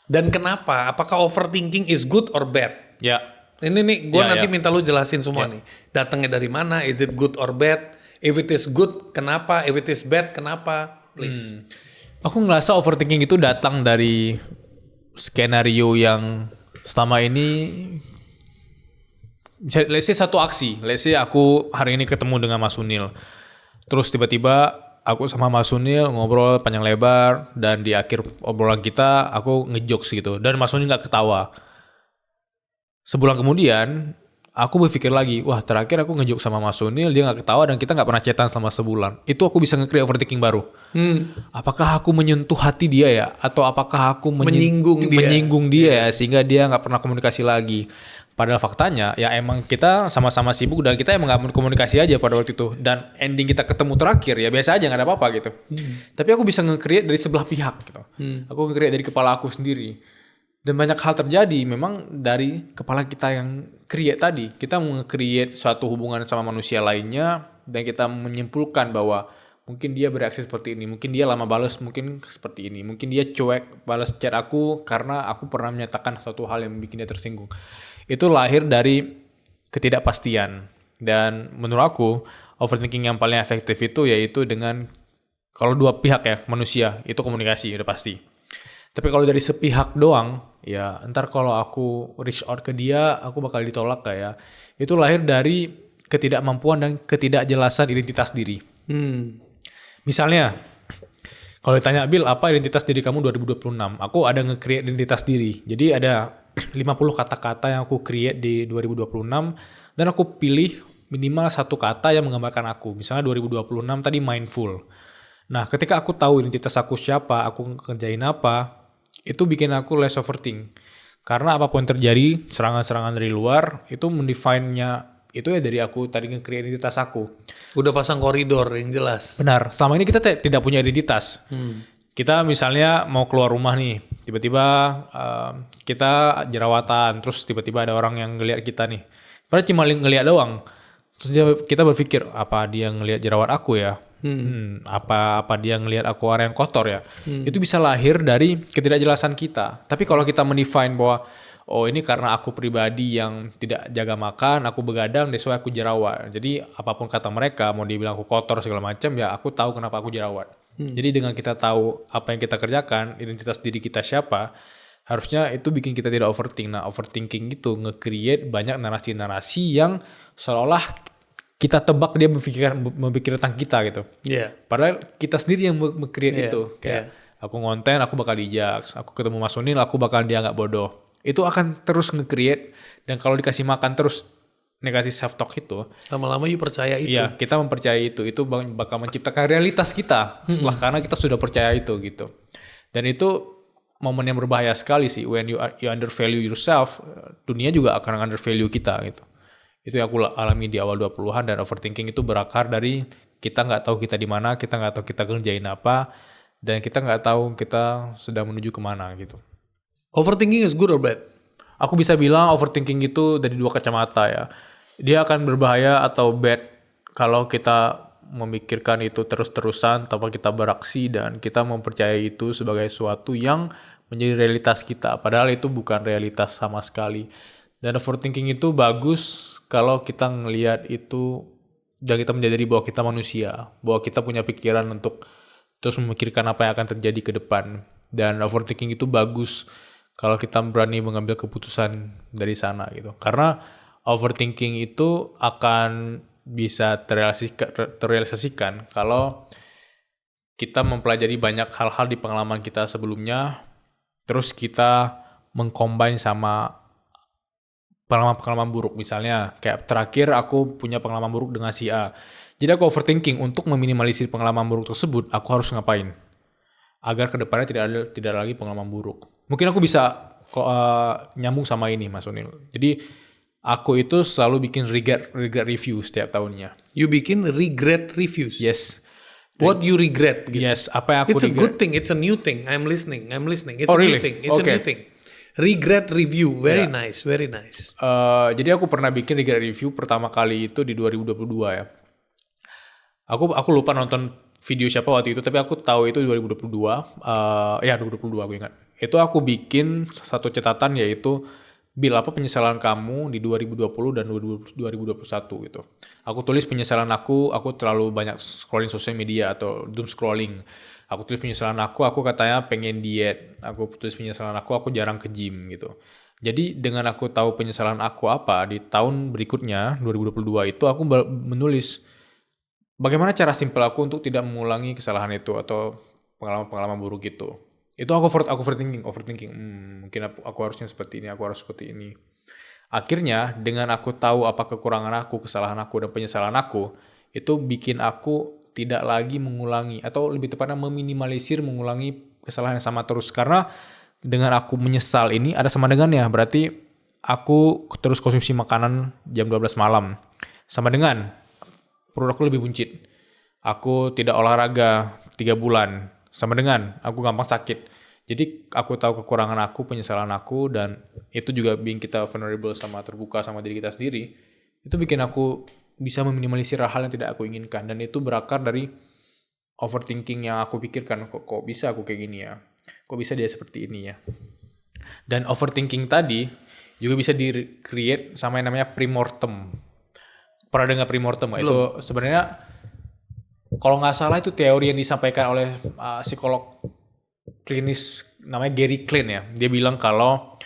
Dan kenapa? Apakah overthinking is good or bad? Ya. Ini nih, gue nanti minta lu jelasin semua nih. Datangnya dari mana? Is it good or bad? If it is good, kenapa? If it is bad, kenapa? Please. Aku ngerasa overthinking itu datang dari skenario yang selama ini, let's say satu aksi. Let's say aku hari ini ketemu dengan Mas Unil. Terus tiba-tiba aku sama Mas Unil ngobrol panjang lebar, dan di akhir obrolan kita aku ngejokes gitu. Dan Mas Unil gak ketawa. Sebulan kemudian, aku berpikir lagi, wah terakhir aku ngejoke sama Mas Sunil, dia nggak ketawa dan kita nggak pernah chatan selama sebulan. Itu aku bisa nge-create overthinking baru. Apakah aku menyentuh hati dia ya? Atau apakah aku menyinggung dia ya, sehingga dia nggak pernah komunikasi lagi? Padahal faktanya, ya emang kita sama-sama sibuk dan kita emang nggak komunikasi aja pada waktu itu. Dan ending kita ketemu terakhir, ya biasa aja nggak ada apa-apa gitu. Tapi aku bisa nge-create dari sebelah pihak gitu. Aku nge-create dari kepala aku sendiri. Dan banyak hal terjadi memang dari kepala kita yang create tadi. Kita nge-create suatu hubungan sama manusia lainnya dan kita menyimpulkan bahwa mungkin dia bereaksi seperti ini, mungkin dia lama balas mungkin seperti ini, mungkin dia cuek balas chat aku karena aku pernah menyatakan suatu hal yang bikin dia tersinggung. Itu lahir dari ketidakpastian. Dan menurut aku overthinking yang paling efektif itu yaitu dengan kalau dua pihak ya manusia itu komunikasi udah pasti. Tapi kalau dari sepihak doang, ya ntar kalau aku reach out ke dia, aku bakal ditolak gak ya? Itu lahir dari ketidakmampuan dan ketidakjelasan identitas diri. Misalnya, kalau ditanya, Bill, apa identitas diri kamu 2026? Aku ada nge-create identitas diri. Jadi ada 50 kata-kata yang aku create di 2026, dan aku pilih minimal satu kata yang menggambarkan aku. Misalnya 2026 tadi mindful. Nah, ketika aku tahu identitas aku siapa, aku kerjain apa, itu bikin aku less overthink. Karena apapun yang terjadi, serangan-serangan dari luar, itu mendefine-nya itu ya dari aku tadi nge-create identitas aku. Udah pasang koridor yang jelas. Benar, selama ini kita tidak punya identitas. Kita misalnya mau keluar rumah nih, tiba-tiba kita jerawatan, terus tiba-tiba ada orang yang ngelihat kita nih. Padahal cuma ngelihat doang. Terus kita berpikir, apa dia ngelihat jerawat aku ya? Apa dia ngelihat aku area yang kotor ya? Itu bisa lahir dari ketidakjelasan kita. Tapi kalau kita mendefine bahwa oh ini karena aku pribadi yang tidak jaga makan, aku begadang, that's why aku jerawat. Jadi apapun kata mereka, mau dibilang aku kotor segala macam, ya aku tahu kenapa aku jerawat. Jadi dengan kita tahu apa yang kita kerjakan, identitas diri kita siapa, harusnya itu bikin kita tidak overthink. Nah, overthinking itu nge-create banyak narasi-narasi yang seolah-olah kita tebak dia memikir tentang kita gitu. Padahal kita sendiri yang create itu. Kayak aku ngonten, aku bakal dijudge. Aku ketemu Mas Sunil, aku bakal dianggap bodoh. Itu akan terus nge-create. Dan kalau dikasih makan terus negatif self-talk itu. Lama-lama you percaya itu. Iya, kita mempercayai itu. Itu bakal menciptakan realitas kita. Setelah karena kita sudah percaya itu gitu. Dan itu momen yang berbahaya sekali sih. When you undervalue yourself, dunia juga akan undervalue kita gitu. Itu yang aku alami di awal 20-an, dan overthinking itu berakar dari kita nggak tahu kita di mana, kita nggak tahu kita kerjain apa, dan kita nggak tahu kita sedang menuju kemana gitu. Overthinking is good or bad? Aku bisa bilang overthinking itu dari dua kacamata ya. Dia akan berbahaya atau bad kalau kita memikirkan itu terus-terusan tanpa kita beraksi dan kita mempercayai itu sebagai sesuatu yang menjadi realitas kita. Padahal itu bukan realitas sama sekali. Dan overthinking itu bagus kalau kita ngelihat itu dan kita menyadari bahwa kita manusia, bahwa kita punya pikiran untuk terus memikirkan apa yang akan terjadi ke depan. Dan overthinking itu bagus kalau kita berani mengambil keputusan dari sana gitu. Karena overthinking itu akan bisa terrealisasikan kalau kita mempelajari banyak hal-hal di pengalaman kita sebelumnya, terus kita mengcombine sama pengalaman-pengalaman buruk. Misalnya kayak terakhir aku punya pengalaman buruk dengan si A. Jadi aku overthinking untuk meminimalisir pengalaman buruk tersebut, aku harus ngapain agar kedepannya tidak ada lagi pengalaman buruk. Mungkin aku bisa nyambung sama ini Mas Sunil. Jadi aku itu selalu bikin regret review setiap tahunnya. You bikin regret reviews? Yes. What you regret? Gitu. Yes, apa yang aku It's regret. a good thing, it's a new thing. I'm listening. It's Oh, a really? new thing. It's a new thing. Regret review, very nice, very nice. Jadi aku pernah bikin regret review pertama kali itu di 2022 ya. Aku lupa nonton video siapa waktu itu, tapi aku tahu itu 2022. 2022 aku ingat. Itu aku bikin satu catatan yaitu Bill, apa penyesalan kamu di 2020 dan 2021 gitu. Aku tulis penyesalan aku terlalu banyak scrolling sosial media atau doom scrolling. Aku tulis penyesalan aku katanya pengen diet. Aku tulis penyesalan aku jarang ke gym gitu. Jadi dengan aku tahu penyesalan aku apa, di tahun berikutnya, 2022 itu aku menulis bagaimana cara simpel aku untuk tidak mengulangi kesalahan itu atau pengalaman-pengalaman buruk itu. Itu aku overthinking. Mungkin aku harusnya seperti ini, aku harus seperti ini. Akhirnya dengan aku tahu apa kekurangan aku, kesalahan aku, dan penyesalan aku, itu bikin aku tidak lagi mengulangi, atau lebih tepatnya meminimalisir mengulangi kesalahan yang sama terus. Karena dengan aku menyesal ini ada sama dengannya, berarti aku terus konsumsi makanan jam 12 malam. Sama dengan perut aku lebih buncit. Aku tidak olahraga 3 bulan. Sama dengan aku gampang sakit. Jadi aku tahu kekurangan aku, penyesalan aku, dan itu juga bikin kita vulnerable sama terbuka sama diri kita sendiri. Itu bikin aku bisa meminimalisir hal yang tidak aku inginkan. Dan itu berakar dari overthinking yang aku pikirkan. Kok bisa aku kayak gini ya? Kok bisa dia seperti ini ya? Dan overthinking tadi juga bisa di-create sama yang namanya premortem. Pernah dengar premortem? Itu sebenarnya kalau nggak salah itu teori yang disampaikan oleh psikolog klinis namanya Gary Klein ya. Dia bilang kalau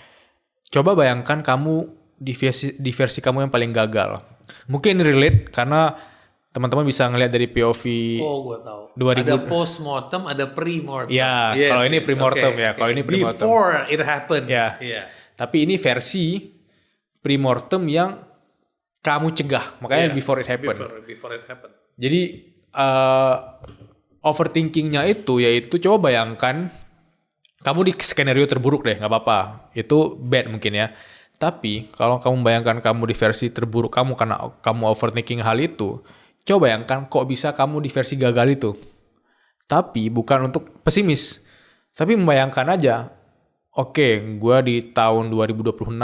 coba bayangkan kamu di versi kamu yang paling gagal. Mungkin ini relate karena teman-teman bisa ngelihat dari POV. Oh, gue tahu. 2000. Ada postmortem, ada premortem. Ya, kalau ini premortem ya. Kalau ini premortem. Before it happened. Ya. Tapi ini versi premortem yang kamu cegah. Makanya before it happened. Before it happened. Jadi overthinkingnya itu yaitu coba bayangkan kamu di skenario terburuk deh, nggak apa-apa. Itu bad mungkin ya. Tapi kalau kamu bayangkan kamu di versi terburuk kamu karena kamu overthinking hal itu, coba bayangkan kok bisa kamu di versi gagal itu. Tapi bukan untuk pesimis. Tapi membayangkan aja, oke, gue di tahun 2026,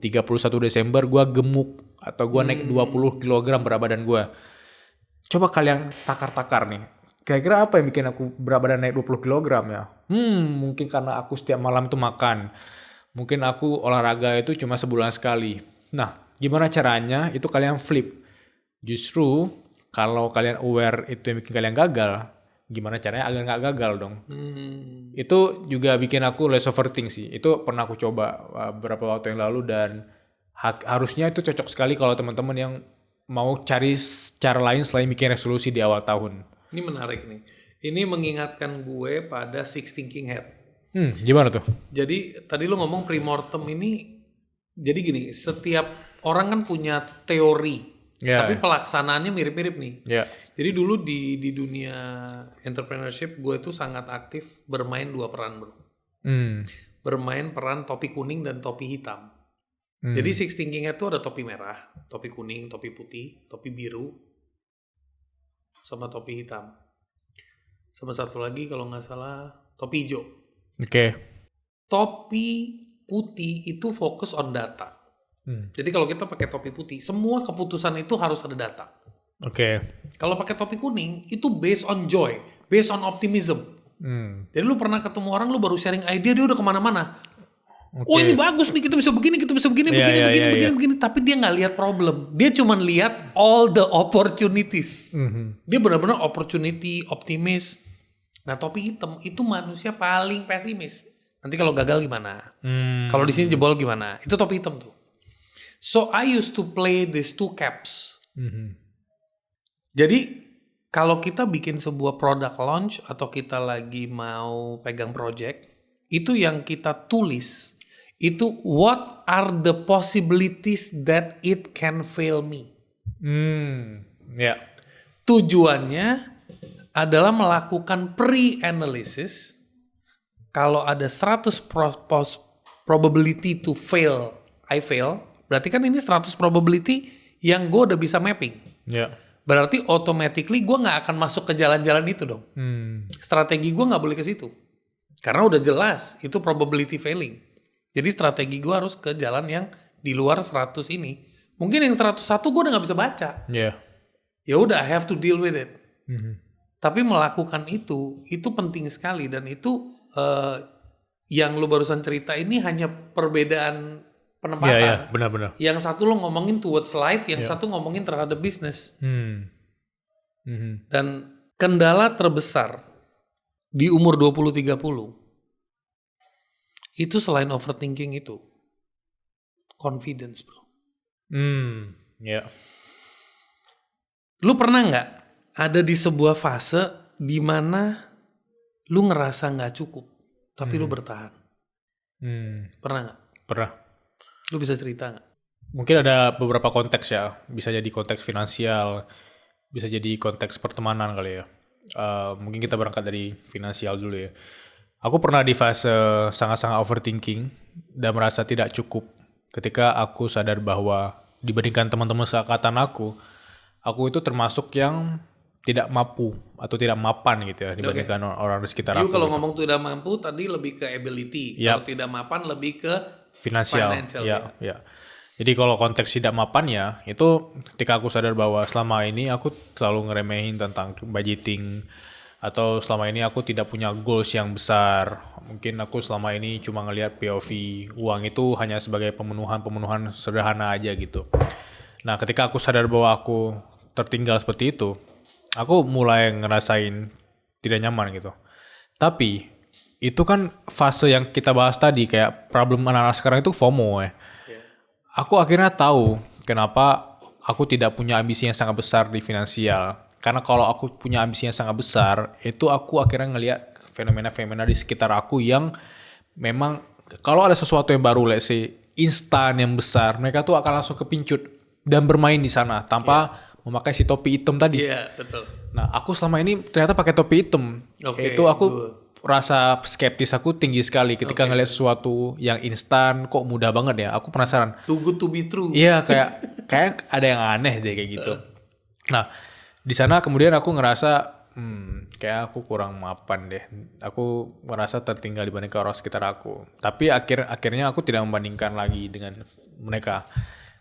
31 Desember gue gemuk. Atau gue naik 20 kg berat badan gue. Coba kalian takar-takar nih. Kira-kira apa yang bikin aku berat badan naik 20 kg ya? Mungkin karena aku setiap malam itu makan. Mungkin aku olahraga itu cuma sebulan sekali. Nah, gimana caranya? Itu kalian flip. Justru kalau kalian aware itu yang bikin kalian gagal, gimana caranya agar nggak gagal dong? Itu juga bikin aku less overthink sih. Itu pernah aku coba beberapa waktu yang lalu dan harusnya itu cocok sekali kalau teman-teman yang mau cari cara lain selain bikin resolusi di awal tahun. Ini menarik nih. Ini mengingatkan gue pada Six Thinking Hat. Gimana tuh? Jadi tadi lu ngomong premortem ini, jadi gini, setiap orang kan punya teori, tapi pelaksanaannya mirip-mirip nih. Jadi dulu di dunia entrepreneurship gue itu sangat aktif bermain 2 peran bro. Bermain peran topi kuning dan topi hitam. Jadi Six Thinking Hat itu ada topi merah, topi kuning, topi putih, topi biru, sama topi hitam. Sama satu lagi kalau nggak salah topi hijau. Topi putih itu fokus on data. Jadi kalau kita pakai topi putih, semua keputusan itu harus ada data. Kalau pakai topi kuning, itu based on joy, based on optimism. Jadi lu pernah ketemu orang, lu baru sharing idea, dia udah kemana-mana. Oh ini bagus nih, kita bisa begini, begini. Tapi dia nggak lihat problem. Dia cuma lihat all the opportunities. Dia benar-benar opportunity, optimis. Nah topi hitam itu manusia paling pesimis. Nanti kalau gagal gimana? Kalau di sini jebol gimana? Itu topi hitam tuh. So I used to play these 2 caps. Jadi kalau kita bikin sebuah product launch atau kita lagi mau pegang project, itu yang kita tulis. Itu what are the possibilities that it can fail me. Tujuannya adalah melakukan pre-analysis. Kalau ada 100 probability to fail, I fail. Berarti kan ini 100 probability yang gue udah bisa mapping. Berarti automatically gue gak akan masuk ke jalan-jalan itu dong. Strategi gue gak boleh ke situ. Karena udah jelas itu probability failing. Jadi strategi gue harus ke jalan yang di luar 100 ini. Mungkin yang 101 gue udah gak bisa baca. Ya udah, I have to deal with it. Tapi melakukan itu penting sekali. Dan itu yang lu barusan cerita ini hanya perbedaan penempatan. Benar-benar. Yang satu lu ngomongin towards life, yang satu ngomongin terhadap bisnis. Dan kendala terbesar di umur 20-30 itu selain overthinking itu confidence bro. Lu pernah nggak ada di sebuah fase di mana lu ngerasa nggak cukup tapi lu bertahan? Pernah nggak? Pernah. Lu bisa cerita nggak? Mungkin ada beberapa konteks ya, bisa jadi konteks finansial, bisa jadi konteks pertemanan kali ya. Mungkin kita berangkat dari finansial dulu ya. Aku pernah di fase sangat-sangat overthinking dan merasa tidak cukup ketika aku sadar bahwa dibandingkan teman-teman seangkatan aku itu termasuk yang tidak mampu atau tidak mapan gitu ya dibandingkan orang di sekitar You aku kalau gitu. ngomong tidak mampu tadi lebih ke ability. Yap. Kalau tidak mapan lebih ke Finansial, financial. ya. Jadi kalau konteks tidak mapan ya, itu ketika aku sadar bahwa selama ini aku selalu ngeremehin tentang budgeting, atau selama ini aku tidak punya goals yang besar. Mungkin aku selama ini cuma ngelihat POV uang itu hanya sebagai pemenuhan sederhana aja gitu. Nah, ketika aku sadar bahwa aku tertinggal seperti itu, aku mulai ngerasain tidak nyaman gitu. Tapi itu kan fase yang kita bahas tadi, kayak problem anak-anak sekarang itu FOMO ya. Aku akhirnya tahu kenapa aku tidak punya ambisi yang sangat besar di finansial. Karena kalau aku punya ambisi yang sangat besar, itu aku akhirnya ngelihat fenomena-fenomena di sekitar aku yang memang kalau ada sesuatu yang baru, let's say instan yang besar, mereka tuh akan langsung kepincut dan bermain di sana tanpa memakai si topi hitam tadi. Iya, betul. Nah, aku selama ini ternyata pakai topi hitam. Oke, Itu aku rasa skeptis aku tinggi sekali ketika ngelihat sesuatu yang instan kok mudah banget ya. Aku penasaran. Too good to be true. Iya, kayak ada yang aneh deh kayak gitu. Nah, di sana kemudian aku ngerasa kayak aku kurang mapan deh. Aku merasa tertinggal dibandingkan orang sekitar aku. Tapi akhirnya aku tidak membandingkan lagi dengan mereka.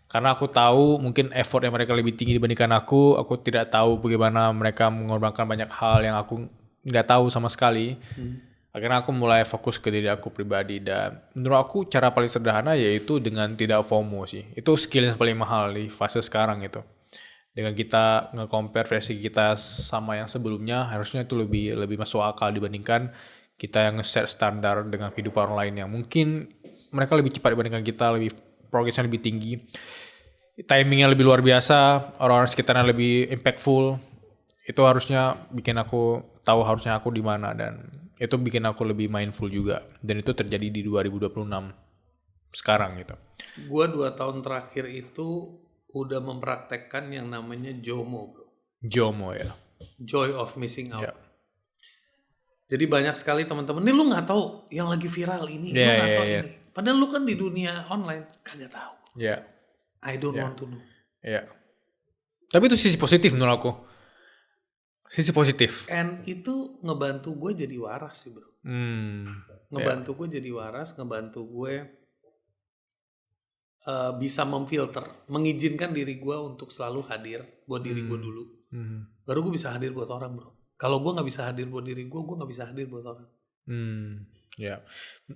Karena aku tahu mungkin effort yang mereka lebih tinggi dibandingkan aku tidak tahu bagaimana mereka mengorbankan banyak hal yang aku nggak tahu sama sekali. Akhirnya aku mulai fokus ke diri aku pribadi, dan menurut aku cara paling sederhana yaitu dengan tidak FOMO sih. Itu skill yang paling mahal di fase sekarang itu. Dengan kita nge-compare versi kita sama yang sebelumnya, harusnya itu lebih masuk akal dibandingkan kita yang nge-set standar dengan kehidupan orang lain yang mungkin mereka lebih cepat dibandingkan kita, lebih progresnya lebih tinggi, timingnya lebih luar biasa, orang-orang sekitarnya lebih impactful. Itu harusnya bikin aku tahu harusnya aku di mana, dan itu bikin aku lebih mindful juga. Dan itu terjadi di 2026 sekarang gitu. Gua 2 tahun terakhir itu udah mempraktekkan yang namanya JOMO, bro. JOMO ya. Joy of missing out. Ya. Jadi banyak sekali teman-teman, nih lu nggak tahu yang lagi viral ini, lu nggak tahu ini. Padahal lu kan di dunia online kagak tahu. Ya. I don't want to know. Ya. Tapi itu sisi positif menurut aku. Sisi positif. And itu ngebantu gue jadi waras sih, bro. Ngebantu gue jadi waras, ngebantu gue bisa memfilter, mengizinkan diri gue untuk selalu hadir buat diri gue dulu. Baru gue bisa hadir buat orang, bro. Kalau gue nggak bisa hadir buat diri gue nggak bisa hadir buat orang. Ya,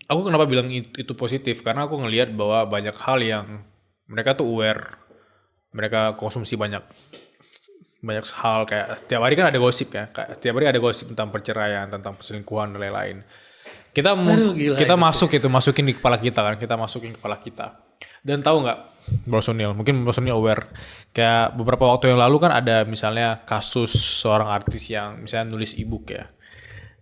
aku kenapa bilang itu positif? Karena aku ngelihat bahwa banyak hal yang mereka tuh aware, mereka konsumsi banyak hal, kayak tiap hari kan ada gosip ya, kayak tiap hari ada gosip tentang perceraian, tentang perselingkuhan dan lain-lain. Kita masukin di kepala kita kan, kita masukin kepala kita. Dan tahu nggak, Bro Sunil, mungkin Bro Sunil aware, kayak beberapa waktu yang lalu kan ada misalnya kasus seorang artis yang misalnya nulis ebook ya.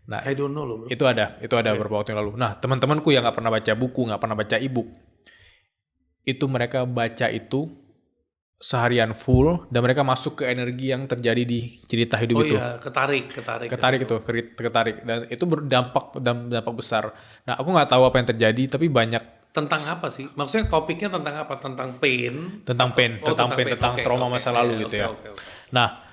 Nah, I don't know loh, bro. Itu ada beberapa waktu yang lalu. Nah, teman-temanku yang nggak pernah baca buku, nggak pernah baca ebook, itu mereka baca itu seharian full, dan mereka masuk ke energi yang terjadi di cerita hidup itu. Iya, ketarik Dan itu berdampak besar. Nah, aku nggak tahu apa yang terjadi, tapi banyak tentang apa sih? Maksudnya topiknya tentang apa? Tentang pain, tentang trauma masa lalu gitu ya. Okay. Nah,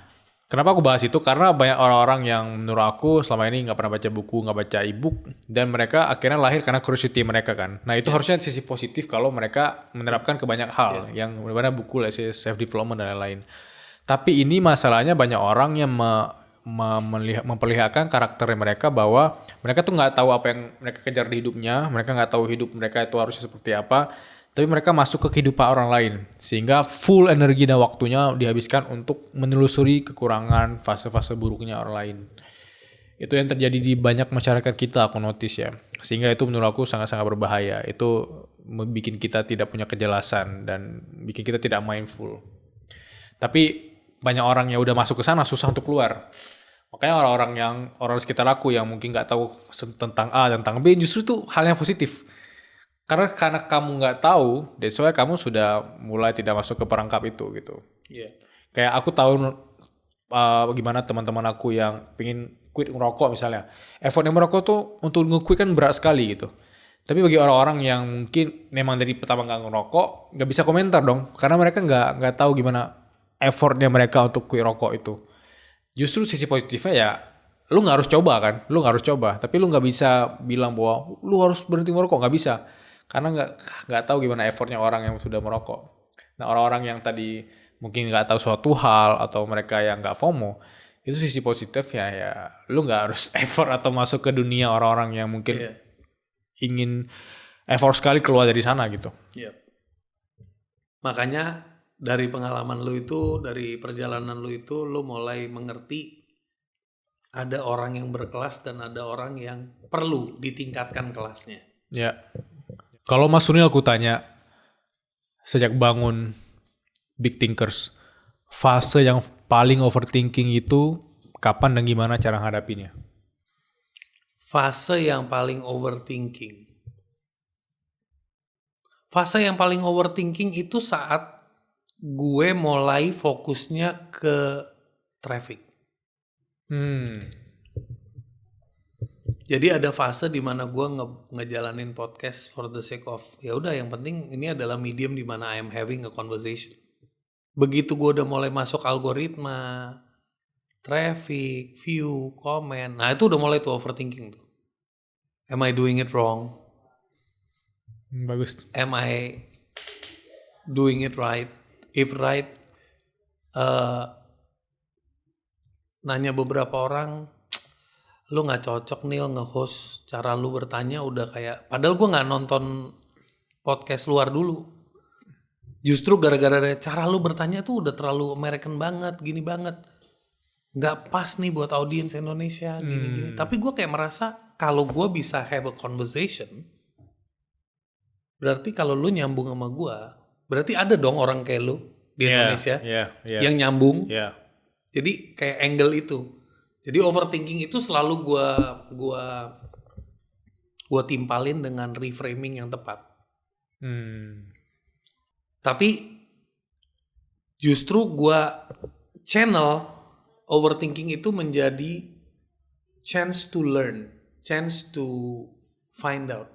kenapa aku bahas itu? Karena banyak orang-orang yang menurut aku selama ini nggak pernah baca buku, nggak baca ebook, dan mereka akhirnya lahir karena curiosity mereka kan. Nah, itu harusnya sisi positif kalau mereka menerapkan ke banyak hal yang benar-benar buku, let's say self development dan lain-lain. Tapi ini masalahnya banyak orang yang memperlihatkan karakter mereka, bahwa mereka tuh nggak tahu apa yang mereka kejar di hidupnya, mereka nggak tahu hidup mereka itu harusnya seperti apa, tapi mereka masuk ke kehidupan orang lain, sehingga full energi dan waktunya dihabiskan untuk menelusuri kekurangan, fase-fase buruknya orang lain. Itu yang terjadi di banyak masyarakat kita, aku notice ya, sehingga itu menurut aku sangat-sangat berbahaya. Itu bikin kita tidak punya kejelasan dan bikin kita tidak mindful. Tapi banyak orang yang udah masuk ke sana susah untuk keluar. Makanya orang sekitar aku yang mungkin nggak tahu tentang A, tentang B, justru itu hal yang positif. Karena kamu nggak tahu, that's why kamu sudah mulai tidak masuk ke perangkap itu gitu. Iya. Kayak aku tahu gimana teman-teman aku yang pengen quit ngerokok misalnya. Effortnya merokok tuh untuk nge-quit kan berat sekali gitu. Tapi bagi orang-orang yang mungkin memang dari pertama nggak ngerokok, nggak bisa komentar dong. Karena mereka nggak tahu gimana effortnya mereka untuk quit rokok itu. Justru sisi positifnya ya, lu nggak harus coba kan. Lu nggak harus coba. Tapi lu nggak bisa bilang bahwa lu harus berhenti merokok. Nggak bisa. Karena nggak tahu gimana effortnya orang yang sudah merokok. Nah orang-orang yang tadi mungkin nggak tahu suatu hal atau mereka yang nggak FOMO, itu sisi positif ya lu nggak harus effort atau masuk ke dunia orang-orang yang mungkin ingin effort sekali keluar dari sana gitu. Iya. Makanya dari pengalaman lu itu, dari perjalanan lu itu, lu mulai mengerti ada orang yang berkelas dan ada orang yang perlu ditingkatkan kelasnya. Ya. Kalau Mas Sunil aku tanya, sejak bangun Big Thinkers, fase yang paling overthinking itu kapan dan gimana cara hadapinya? Fase yang paling overthinking. Fase yang paling overthinking itu saat gue mulai fokusnya ke traffic. Jadi ada fase di mana gue ngejalanin podcast for the sake of ya udah yang penting ini adalah medium di mana I am having a conversation. Begitu gue udah mulai masuk algoritma, traffic, view, komen, nah itu udah mulai tuh overthinking tuh. Am I doing it wrong? Bagus. Am I doing it right? If right, nanya beberapa orang, lu nggak cocok Nil nge-host, cara lu bertanya udah kayak, padahal gue nggak nonton podcast luar dulu. Justru gara-gara cara lu bertanya tuh udah terlalu American banget, gini banget, nggak pas nih buat audiens Indonesia, gini-gini. Tapi gue kayak merasa kalau gue bisa have a conversation, berarti kalau lu nyambung sama gue, berarti ada dong orang kayak lu di Indonesia yang nyambung. Jadi kayak angle itu. Jadi overthinking itu selalu gua timpalin dengan reframing yang tepat. Tapi justru gua channel overthinking itu menjadi chance to learn, chance to find out.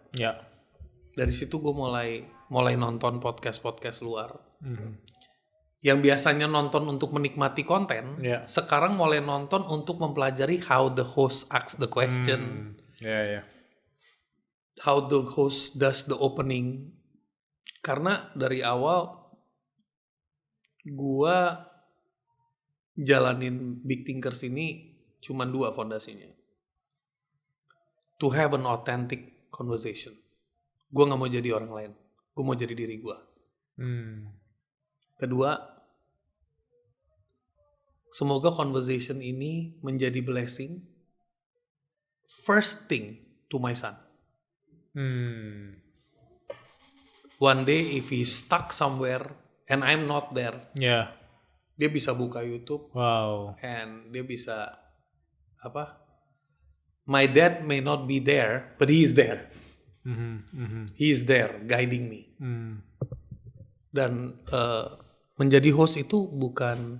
Dari situ gue mulai nonton podcast luar. Yang biasanya nonton untuk menikmati konten, sekarang mulai nonton untuk mempelajari how the host asks the question, how the host does the opening. Karena dari awal gua jalanin Big Thinkers ini cuma 2 fondasinya. To have an authentic conversation. Gua nggak mau jadi orang lain, gua mau jadi diri gua. Kedua, semoga conversation ini menjadi blessing. First thing to my son. One day if he's stuck somewhere and I'm not there, dia bisa buka YouTube, and dia bisa my dad may not be there, but he is there. He is there guiding me. Dan menjadi host itu bukan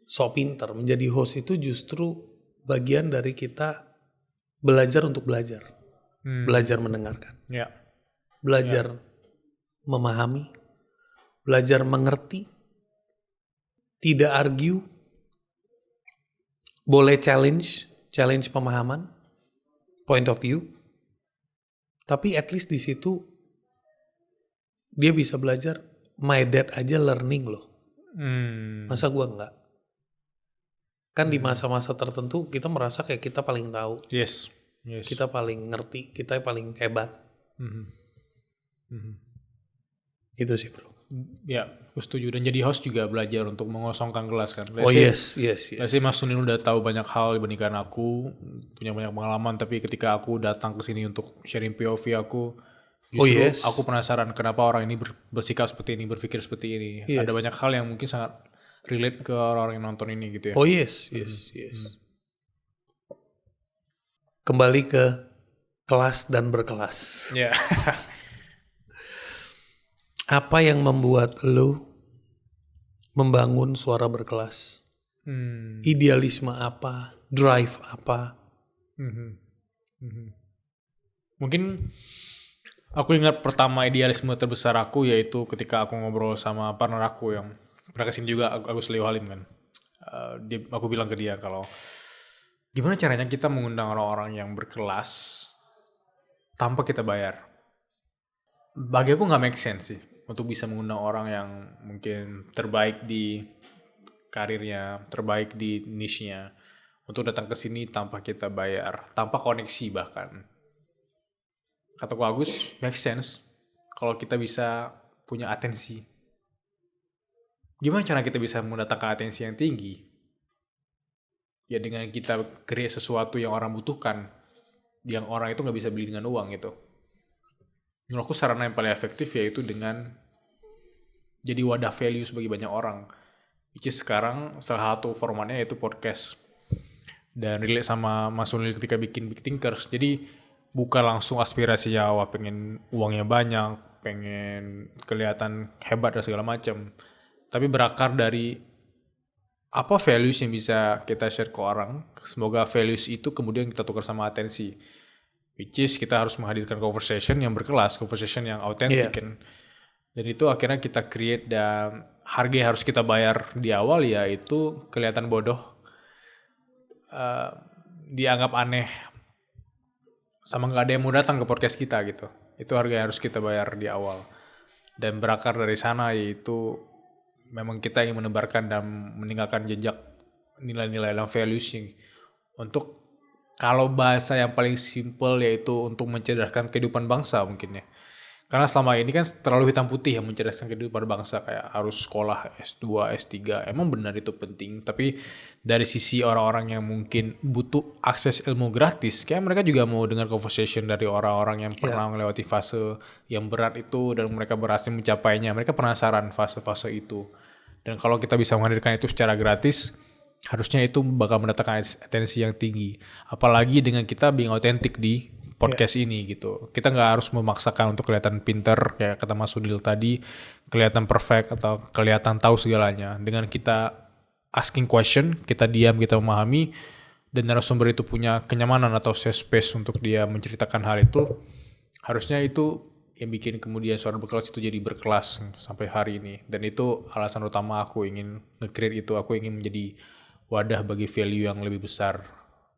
so pinter. Menjadi host itu justru bagian dari kita belajar untuk belajar. Belajar mendengarkan. Belajar memahami. Belajar mengerti. Tidak argue. Boleh challenge pemahaman. Point of view. Tapi at least di situ dia bisa belajar. My dad aja learning loh. Masa gua enggak? Kan di masa-masa tertentu kita merasa kayak kita paling tahu. Yes. Kita paling ngerti, kita paling hebat. Itu sih bro. Ya, aku setuju. Dan jadi host juga belajar untuk mengosongkan kelas kan. Yes. Let's say Mas Sunil udah tahu banyak hal dibandingkan aku, punya banyak pengalaman. Tapi ketika aku datang ke sini untuk sharing POV aku, justru aku penasaran kenapa orang ini bersikap seperti ini, berpikir seperti ini. Ada banyak hal yang mungkin sangat relate ke orang-orang yang nonton ini gitu ya. Yes. Kembali ke kelas dan berkelas. Ya. Apa yang membuat lu membangun suara berkelas? Idealisme apa? Drive apa? Mungkin aku ingat pertama idealisme terbesar aku yaitu ketika aku ngobrol sama partner aku yang pernah kesini juga, Agus Leo Halim kan. Aku bilang ke dia kalau gimana caranya kita mengundang orang-orang yang berkelas tanpa kita bayar. Bagi aku nggak make sense sih untuk bisa mengundang orang yang mungkin terbaik di karirnya, terbaik di niche-nya untuk datang ke sini tanpa kita bayar, tanpa koneksi bahkan. Kataku Agus, make sense kalau kita bisa punya atensi. Gimana cara kita bisa mendatangkan atensi yang tinggi? Ya dengan kita create sesuatu yang orang butuhkan, yang orang itu nggak bisa beli dengan uang gitu. Menurut aku sarana yang paling efektif yaitu dengan jadi wadah value bagi banyak orang. Which is sekarang salah satu formatnya yaitu podcast. Dan relate sama Mas Sunil ketika bikin Big Thinkers. Jadi bukan langsung aspirasinya wah pengen uangnya banyak, pengen kelihatan hebat dan segala macam. Tapi berakar dari apa values yang bisa kita share ke orang. Semoga values itu kemudian kita tukar sama atensi. Which is kita harus menghadirkan conversation yang berkelas, conversation yang autentik kan. Dan itu akhirnya kita create dan harga yang harus kita bayar di awal ya itu kelihatan bodoh. Dianggap aneh. Sama gak ada yang mau datang ke podcast kita gitu. Itu harga yang harus kita bayar di awal. Dan berakar dari sana yaitu memang kita ingin menebarkan dan meninggalkan jejak nilai-nilai dan values untuk kalau bahasa yang paling simple yaitu untuk mencerdaskan kehidupan bangsa mungkin ya. Karena selama ini kan terlalu hitam putih yang mencerdaskan kehidupan bangsa kayak harus sekolah S2, S3. Emang benar itu penting, tapi dari sisi orang-orang yang mungkin butuh akses ilmu gratis, kayak mereka juga mau dengar conversation dari orang-orang yang pernah melewati fase yang berat itu dan mereka berhasil mencapainya. Mereka penasaran fase-fase itu. Dan kalau kita bisa menghadirkan itu secara gratis, harusnya itu bakal mendatangkan atensi yang tinggi. Apalagi dengan kita being authentic di podcast ini gitu. Kita nggak harus memaksakan untuk kelihatan pinter kayak kata Mas Sunil tadi, kelihatan perfect atau kelihatan tahu segalanya. Dengan kita asking question, kita diam, kita memahami, dan narasumber itu punya kenyamanan atau safe space untuk dia menceritakan hal itu, harusnya itu yang bikin kemudian suara berkelas itu jadi berkelas sampai hari ini. Dan itu alasan utama aku ingin nge-create itu. Aku ingin menjadi wadah bagi value yang lebih besar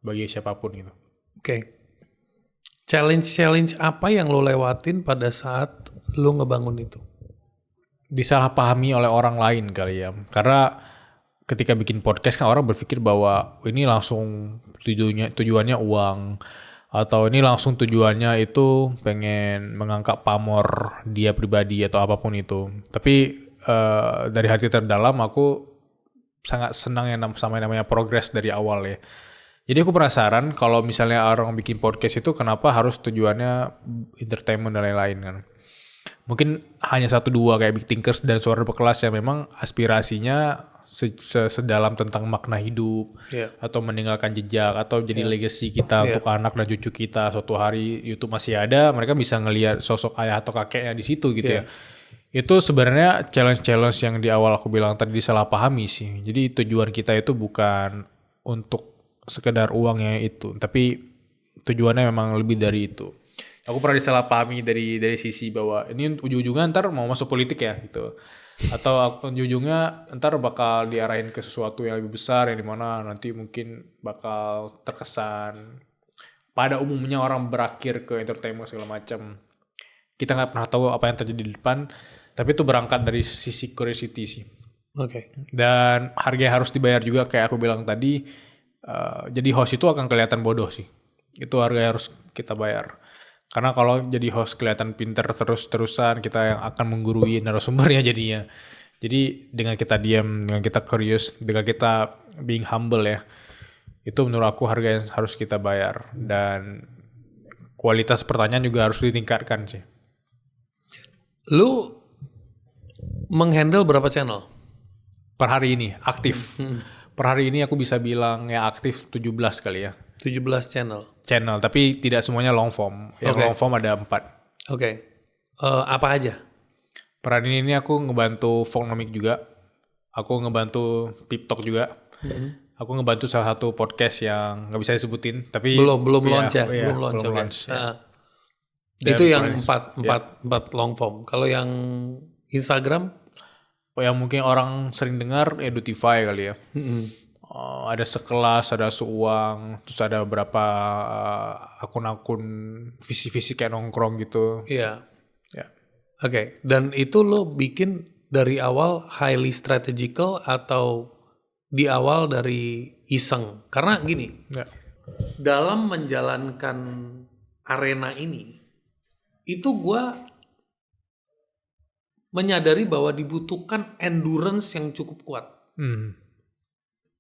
bagi siapapun gitu. Oke. Challenge apa yang lo lewatin pada saat lo ngebangun itu? Disalahpahami oleh orang lain kali ya. Karena ketika bikin podcast kan orang berpikir bahwa ini langsung tujuannya uang. Atau ini langsung tujuannya itu pengen mengangkat pamor dia pribadi atau apapun itu. Tapi dari hati terdalam aku sangat senang yang sama namanya progress dari awal ya. Jadi aku penasaran kalau misalnya orang bikin podcast itu kenapa harus tujuannya entertainment dan lain-lain kan. Mungkin hanya 1-2 kayak Big Thinkers dan Suara Berkelas yang memang aspirasinya sedalam tentang makna hidup atau meninggalkan jejak atau jadi legacy kita untuk anak dan cucu kita. Suatu hari YouTube masih ada, mereka bisa ngelihat sosok ayah atau kakeknya di situ gitu ya. Itu sebenarnya challenge yang di awal aku bilang tadi disalahpahami sih. Jadi tujuan kita itu bukan untuk sekedar uangnya itu, tapi tujuannya memang lebih dari itu. Aku pernah disalahpahami dari sisi bahwa ini ujung-ujungnya ntar mau masuk politik ya gitu, atau ujung-ujungnya ntar bakal diarahin ke sesuatu yang lebih besar yang dimana nanti mungkin bakal terkesan. Pada umumnya orang berakhir ke entertainment segala macam. Kita nggak pernah tahu apa yang terjadi di depan, tapi itu berangkat dari sisi curiosity sih. Oke. Dan harga yang harus dibayar juga kayak aku bilang tadi. Jadi host itu akan kelihatan bodoh sih. Itu harga yang harus kita bayar. Karena kalau jadi host kelihatan pinter terus-terusan, kita yang akan menggurui narasumbernya jadinya. Jadi dengan kita diam, dengan kita curious, dengan kita being humble ya, itu menurut aku harga yang harus kita bayar. Dan kualitas pertanyaan juga harus ditingkatkan sih. Lu menghandle berapa channel? Per hari ini, aktif. Per hari ini aku bisa bilang ya aktif 17 kali ya. 17 channel. channel, tapi tidak semuanya long form. Yang long form ada 4. Oke. Apa aja? Peran ini aku ngebantu Vlognomic juga. Aku ngebantu TikTok juga. Aku ngebantu salah satu podcast yang nggak bisa disebutin, tapi Belum ya, launch ya, iya, belum launch. belum Oke. launch, ya. Dan Itu yang peran- empat long form. Kalau yang Instagram, yang mungkin orang sering dengar Edutify kali ya. Ada sekelas, ada seuang, terus ada beberapa akun-akun visi-visi kayak nongkrong gitu. iya. Ya. Oke. Dan itu lo bikin dari awal highly strategical atau di awal dari iseng? Karena gini, Ya. dalam menjalankan arena ini, itu gue menyadari bahwa dibutuhkan endurance yang cukup kuat.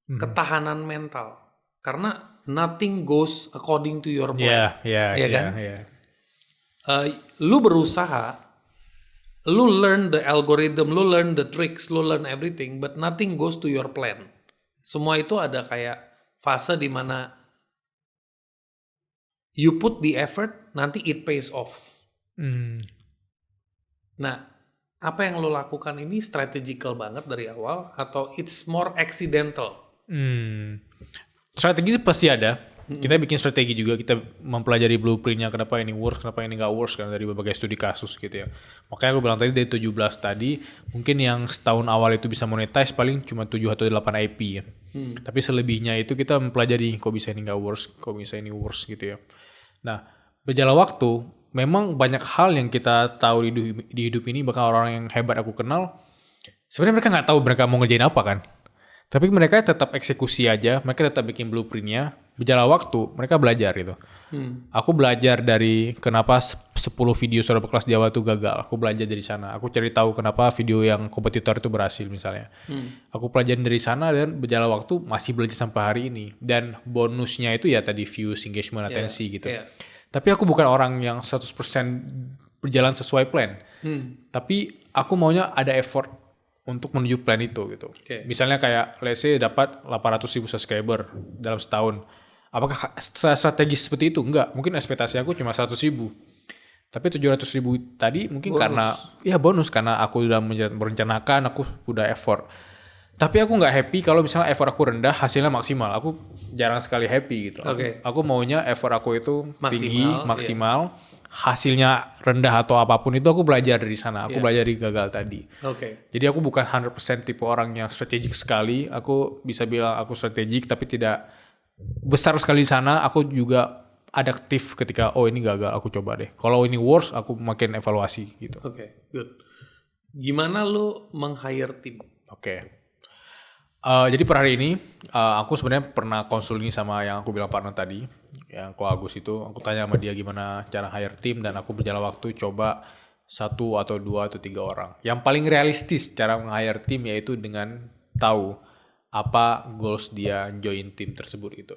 Ketahanan mental. Karena nothing goes according to your plan. Iya kan? Iya. Lu berusaha, lu learn the algorithm, lu learn the tricks, lu learn everything, but nothing goes to your plan. Semua itu ada kayak fase di mana you put the effort, nanti it pays off. Nah, apa yang lo lakukan ini strategical banget dari awal atau it's more accidental? Strategi pasti ada. Kita bikin strategi juga, kita mempelajari blueprintnya kenapa ini works, kenapa ini nggak works kan dari berbagai studi kasus gitu ya. Makanya aku bilang tadi dari 17 tadi, mungkin yang setahun awal itu bisa monetize paling cuma 7 atau 8 IP ya. Tapi selebihnya itu kita mempelajari kok bisa ini nggak works, kok bisa ini works gitu ya. Nah, berjalan waktu, memang banyak hal yang kita tahu di hidup ini, bahkan orang yang hebat aku kenal, sebenarnya mereka nggak tahu mereka mau ngerjain apa kan. Tapi mereka tetap eksekusi aja, mereka tetap bikin blueprintnya. Berjalan waktu, mereka belajar gitu. Aku belajar dari kenapa 10 video suara berkelas Jawa itu gagal. Aku belajar dari sana. Aku cari tahu kenapa video yang kompetitor itu berhasil misalnya. Aku pelajarin dari sana dan berjalan waktu masih belajar sampai hari ini. Dan bonusnya itu ya tadi views, engagement, atensi gitu. Tapi aku bukan orang yang 100% berjalan sesuai plan. Tapi aku maunya ada effort untuk menuju plan itu gitu. Misalnya kayak let's say dapat 800.000 subscriber dalam setahun. Apakah strategi seperti itu? Enggak. Mungkin ekspektasi aku cuma 100.000. Tapi 700.000 tadi mungkin bonus karena aku udah merencanakan, aku udah effort. Tapi aku nggak happy kalau misalnya effort aku rendah, hasilnya maksimal. Aku jarang sekali happy gitu. Aku maunya effort aku itu tinggi, maksimal. Hasilnya rendah atau apapun itu aku belajar dari sana. Aku belajar dari gagal tadi. Jadi aku bukan 100% tipe orang yang strategik sekali. Aku bisa bilang aku strategik tapi tidak besar sekali di sana. Aku juga adaptif ketika ini gagal aku coba deh. Kalau ini worse aku makin evaluasi gitu. Good. Gimana lu meng-hire tim? Jadi per hari ini aku sebenarnya pernah konsulnya sama yang aku bilang partner tadi, yang Ko Agus itu. Aku tanya sama dia gimana cara hire tim dan aku berjalan waktu coba 1 atau 2 atau 3 orang. Yang paling realistis cara meng-hire tim yaitu dengan tahu apa goals dia join tim tersebut itu.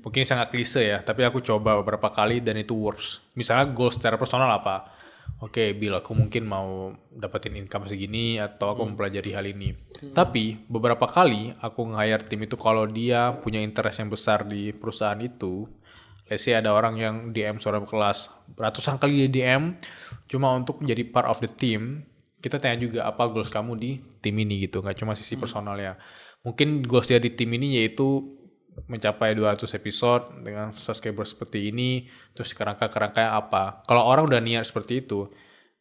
Mungkin sangat klise ya, tapi aku coba beberapa kali dan itu works. Misalnya goals secara personal apa? Bill, aku mungkin mau dapetin income segini atau aku mempelajari hal ini. Tapi beberapa kali aku nge-hire tim itu kalau dia punya interest yang besar di perusahaan itu. Let's say ada orang yang DM suara kelas, ratusan kali dia DM cuma untuk menjadi part of the team. Kita tanya juga apa goals kamu di tim ini gitu, nggak cuma sisi personalnya. Mungkin goals dia di tim ini yaitu mencapai 200 episode dengan subscriber seperti ini, terus kerangka-kerangkanya apa. Kalau orang udah niat seperti itu,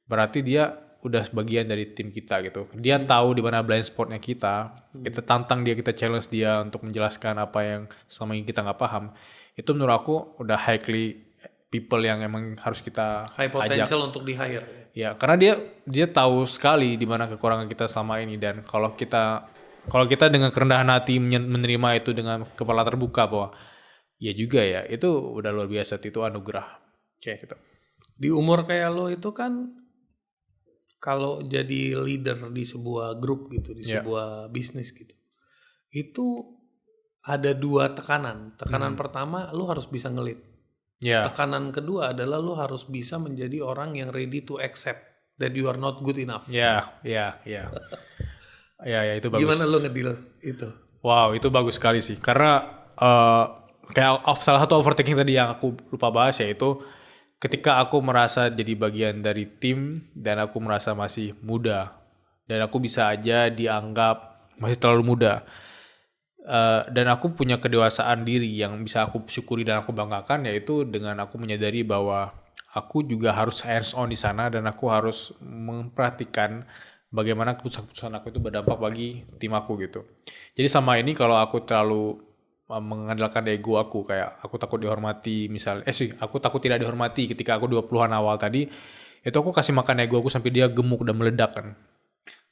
berarti dia udah sebagian dari tim kita gitu. Dia tahu di mana blind spotnya kita. Kita tantang dia, kita challenge dia untuk menjelaskan apa yang selama ini kita nggak paham. Itu menurut aku udah highly people yang emang harus kita high potential untuk di hire. Ya, karena dia tahu sekali di mana kekurangan kita selama ini dan kalau kita dengan kerendahan hati menerima itu dengan kepala terbuka bahwa ya juga ya, itu udah luar biasa, itu anugerah. Gitu. Di umur kayak lo itu kan kalau jadi leader di sebuah grup gitu, di sebuah bisnis gitu. Itu ada 2 tekanan. Tekanan pertama lo harus bisa nge-lead. Tekanan kedua adalah lo harus bisa menjadi orang yang ready to accept that you are not good enough. Ya, itu bagus. Gimana lo ngedeal itu? Wow, itu bagus sekali sih. Karena salah satu overthinking tadi yang aku lupa bahas, yaitu ketika aku merasa jadi bagian dari tim dan aku merasa masih muda dan aku bisa aja dianggap masih terlalu muda. Dan aku punya kedewasaan diri yang bisa aku syukuri dan aku banggakan, yaitu dengan aku menyadari bahwa aku juga harus hands on di sana dan aku harus memperhatikan bagaimana keputusan-keputusan aku itu berdampak bagi tim aku gitu. Jadi sama ini kalau aku terlalu mengandalkan ego aku, kayak aku takut dihormati misalnya, aku takut tidak dihormati ketika aku 20-an awal tadi, itu aku kasih makan ego aku sampai dia gemuk dan meledak kan.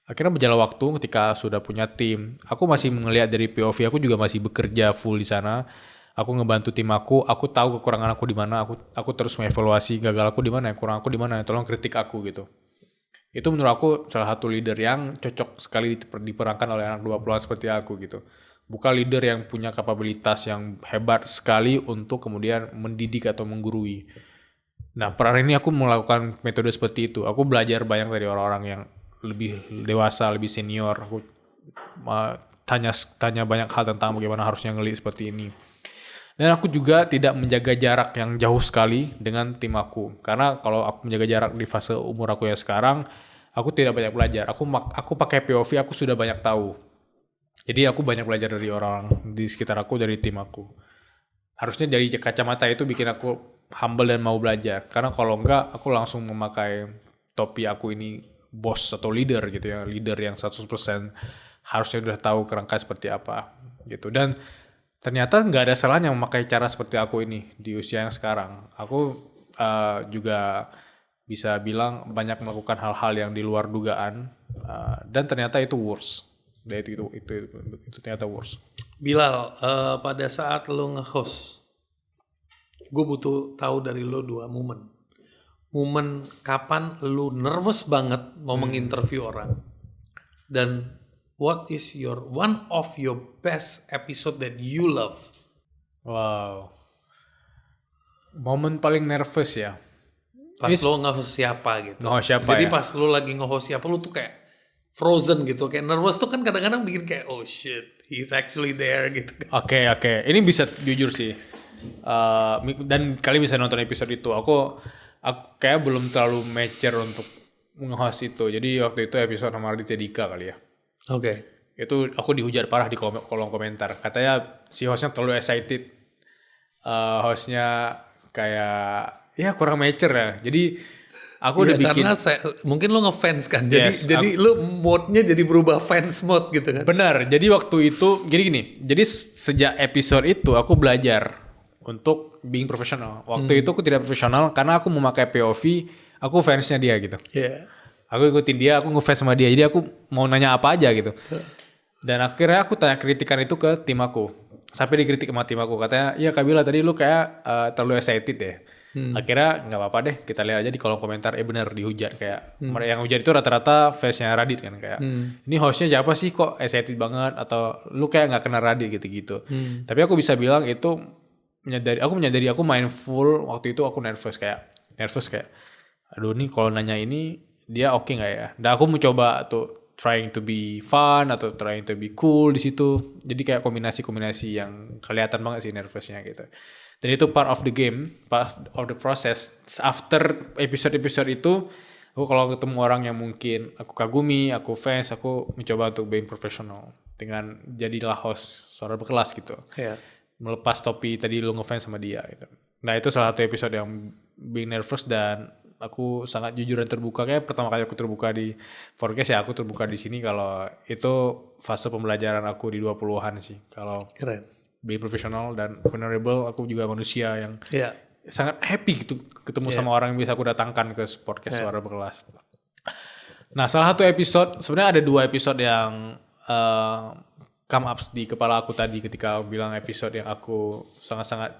Akhirnya berjalan waktu ketika sudah punya tim, aku masih melihat dari POV, aku juga masih bekerja full di sana. Aku ngebantu tim aku tahu kekurangan aku di mana, aku terus mengevaluasi gagal aku di mana, kurang aku di mana, tolong kritik aku gitu. Itu menurut aku salah satu leader yang cocok sekali diperankan oleh anak 20-an seperti aku gitu. Bukan leader yang punya kapabilitas yang hebat sekali untuk kemudian mendidik atau menggurui. Nah, peran ini aku melakukan metode seperti itu. Aku belajar banyak dari orang-orang yang lebih dewasa, lebih senior. Aku tanya banyak hal tentang bagaimana harusnya ngelit seperti ini. Dan aku juga tidak menjaga jarak yang jauh sekali dengan tim aku. Karena kalau aku menjaga jarak di fase umur aku yang sekarang, aku tidak banyak belajar. Aku pakai POV, aku sudah banyak tahu. Jadi aku banyak belajar dari orang di sekitar aku, dari tim aku. Harusnya dari kacamata itu bikin aku humble dan mau belajar. Karena kalau enggak, aku langsung memakai topi aku ini bos atau leader gitu ya. Leader yang 100% harusnya udah tahu kerangka seperti apa gitu. Dan ternyata nggak ada salahnya memakai cara seperti aku ini di usia yang sekarang. Aku juga bisa bilang banyak melakukan hal-hal yang di luar dugaan, dan ternyata itu worse. Dan itu ternyata worse. Bilal, pada saat lo nge-host, gue butuh tahu dari lo 2 momen. Momen kapan lo nervous banget mau menginterview orang, dan what is one of your best episode that you love? Wow. Momen paling nervous ya. Pas lo nge-host siapa gitu. Nge-host siapa Jadi ya? pas lo lagi nge-host siapa, lo tuh kayak frozen gitu. Kayak nervous tuh kan kadang-kadang bikin kayak oh shit, he's actually there gitu. Oke. Ini bisa jujur sih. Dan kalian bisa nonton episode itu. Aku kayak belum terlalu mature untuk nge-host itu. Jadi waktu itu episode sama Raditya Dika kali ya. Oke. Itu aku dihujat parah di kolom komentar. Katanya si hostnya terlalu excited. Hostnya kayak ya kurang mature ya. Jadi aku udah bikin. Karena mungkin lo ngefans kan. Jadi lo mode-nya jadi berubah fans mode gitu kan. Benar. Jadi waktu itu gini. Jadi sejak episode itu aku belajar untuk being profesional. Waktu itu aku tidak profesional karena aku memakai POV, aku fansnya dia gitu. Yeah. Aku ikutin dia, aku ngefans sama dia. Jadi aku mau nanya apa aja gitu. Dan akhirnya aku tanya kritikan itu ke tim aku. Sampai dikritik sama tim aku. Katanya, iya Kak Bila tadi lu kayak terlalu excited deh. Akhirnya gak apa-apa deh, kita lihat aja di kolom komentar. Bener dihujat. Kayak yang hujat itu rata-rata fansnya Radit kan. Kayak ini hostnya siapa sih kok excited banget. Atau lu kayak gak kenal Radit gitu-gitu. Tapi aku bisa bilang itu menyadari aku mindful. Waktu itu aku nervous kayak aduh nih kalau nanya ini dia oke nggak ya? Dan aku mencoba tuh trying to be fun atau trying to be cool di situ. Jadi kayak kombinasi yang kelihatan banget sih nervousnya gitu. Dan itu part of the game, part of the process. After episode itu, aku kalau ketemu orang yang mungkin aku kagumi, aku fans, aku mencoba untuk being professional dengan jadilah host suara berkelas gitu. Yeah. Melepas topi tadi lu ngefans sama dia gitu. Nah itu salah satu episode yang being nervous dan aku sangat jujur dan terbuka. Kayak pertama kali aku terbuka di podcast ya, aku terbuka di sini kalau itu fase pembelajaran aku di 20-an sih. Kalau Keren. being professional dan vulnerable, aku juga manusia yang sangat happy gitu ketemu sama orang yang bisa aku datangkan ke podcast suara berkelas. Nah salah satu episode, sebenarnya ada 2 episode yang come up di kepala aku tadi ketika aku bilang episode yang aku sangat-sangat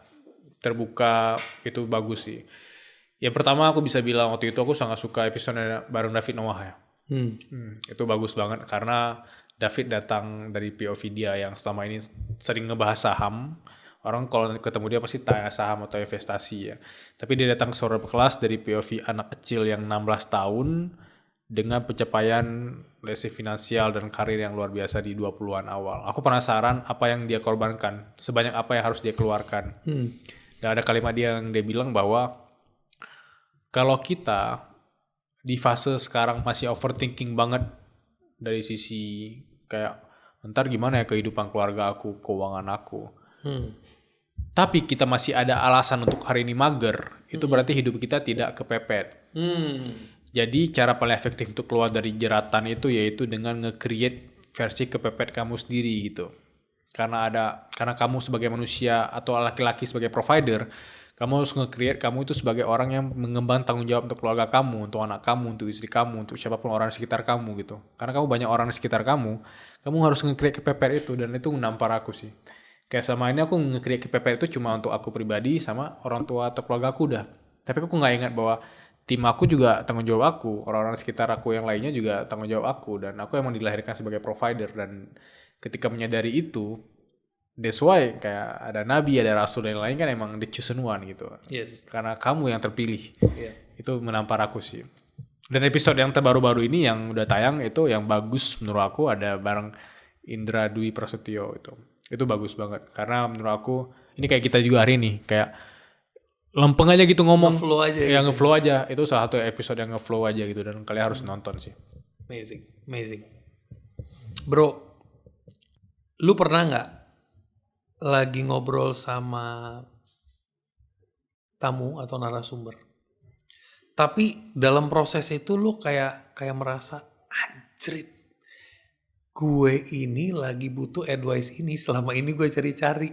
terbuka itu bagus sih. Yang pertama aku bisa bilang waktu itu aku sangat suka episode bareng David Noah ya. Itu bagus banget karena David datang dari POV dia yang selama ini sering ngebahas saham. Orang kalau ketemu dia pasti tanya saham atau investasi ya. Tapi dia datang ke suara berkelas dari POV anak kecil yang 16 tahun dengan pencapaian lesi finansial dan karir yang luar biasa di 20-an awal. Aku penasaran apa yang dia korbankan, sebanyak apa yang harus dia keluarkan. Dan ada kalimat dia yang dia bilang bahwa kalau kita di fase sekarang masih overthinking banget dari sisi kayak ntar gimana ya kehidupan keluarga aku, keuangan aku. Tapi kita masih ada alasan untuk hari ini mager, itu berarti hidup kita tidak kepepet. Jadi cara paling efektif untuk keluar dari jeratan itu yaitu dengan nge-create versi kepepet kamu sendiri gitu. Karena kamu sebagai manusia atau laki-laki sebagai provider, kamu harus nge-create kamu itu sebagai orang yang mengemban tanggung jawab untuk keluarga kamu, untuk anak kamu, untuk istri kamu, untuk siapapun orang di sekitar kamu gitu. Karena kamu banyak orang di sekitar kamu harus nge-create kepepet itu, dan itu menampar aku sih. Kayak sama ini aku nge-create kepepet itu cuma untuk aku pribadi sama orang tua atau keluarga aku udah. Tapi aku nggak ingat bahwa tim aku juga tanggung jawab aku, orang-orang sekitar aku yang lainnya juga tanggung jawab aku, dan aku emang dilahirkan sebagai provider. Dan ketika menyadari itu, that's why kayak ada nabi, ada rasul dan lain kan emang the chosen one gitu. Yes. Karena kamu yang terpilih. Itu menampar aku sih. Dan episode yang terbaru-baru ini yang udah tayang itu yang bagus menurut aku ada bareng Indra Dwi Prasetyo itu. Itu bagus banget karena menurut aku ini kayak kita juga hari ini kayak lempeng aja gitu ngomong. Nge-flow aja ya gitu. nge-flow aja. Itu salah satu episode yang nge-flow aja gitu dan kalian harus nonton sih. Amazing. Bro, lu pernah nggak lagi ngobrol sama tamu atau narasumber, tapi dalam proses itu lu kayak merasa anjrit, gue ini lagi butuh advice ini selama ini gue cari-cari.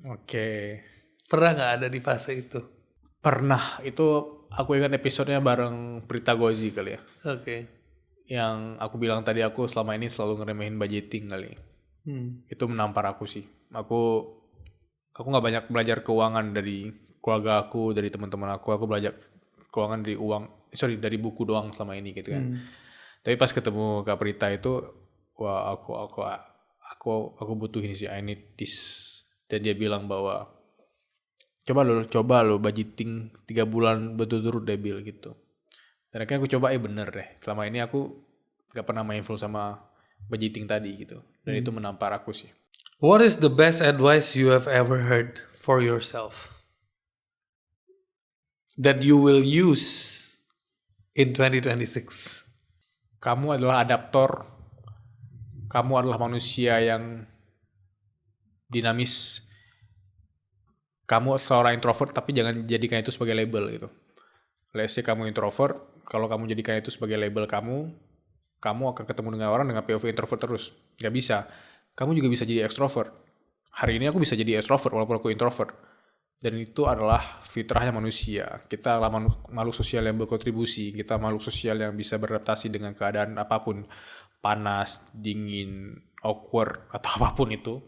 Oke. Pernah nggak ada di fase itu? Pernah. Itu aku ingat episodenya bareng Prita Gozi kali ya. Oke. Yang aku bilang tadi aku selama ini selalu ngeremehin budgeting kali. Itu menampar aku sih. Aku nggak banyak belajar keuangan dari keluarga aku, dari teman-teman aku. Aku belajar keuangan dari buku doang selama ini gitu kan. Tapi pas ketemu Kak Prita itu, wah aku butuh ini sih, I need this. Dan dia bilang bahwa coba lo budgeting 3 bulan betul-betul debil gitu. Dan akhirnya aku coba bener deh. Selama ini aku gak pernah mindful sama budgeting tadi gitu. Dan itu menampar aku sih. What is the best advice you have ever heard for yourself that you will use in 2026? Kamu adalah adaptor. Kamu adalah manusia yang dinamis. Kamu seorang introvert tapi jangan jadikan itu sebagai label gitu. Let's say kamu introvert, kalau kamu jadikan itu sebagai label kamu akan ketemu dengan orang dengan POV introvert terus. Gak bisa. Kamu juga bisa jadi extrovert. Hari ini aku bisa jadi extrovert walaupun aku introvert. Dan itu adalah fitrahnya manusia. Kita adalah makhluk sosial yang berkontribusi. Kita makhluk sosial yang bisa beradaptasi dengan keadaan apapun. Panas, dingin, awkward, atau apapun itu.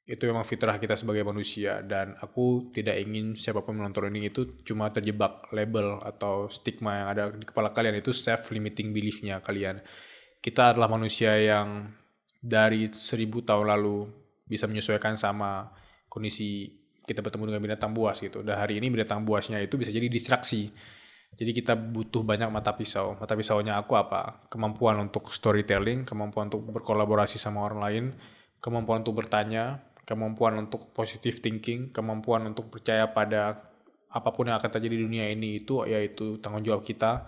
Itu memang fitrah kita sebagai manusia. Dan aku tidak ingin siapapun menonton ini itu cuma terjebak label atau stigma yang ada di kepala kalian. Itu self-limiting belief-nya kalian. Kita adalah manusia yang dari 1000 tahun lalu bisa menyesuaikan sama kondisi kita bertemu dengan binatang buas gitu. Dan hari ini binatang buasnya itu bisa jadi distraksi. Jadi kita butuh banyak mata pisau. Mata pisaunya aku apa? Kemampuan untuk storytelling, kemampuan untuk berkolaborasi sama orang lain, kemampuan untuk bertanya, kemampuan untuk positive thinking, kemampuan untuk percaya pada apapun yang akan terjadi di dunia ini itu yaitu tanggung jawab kita.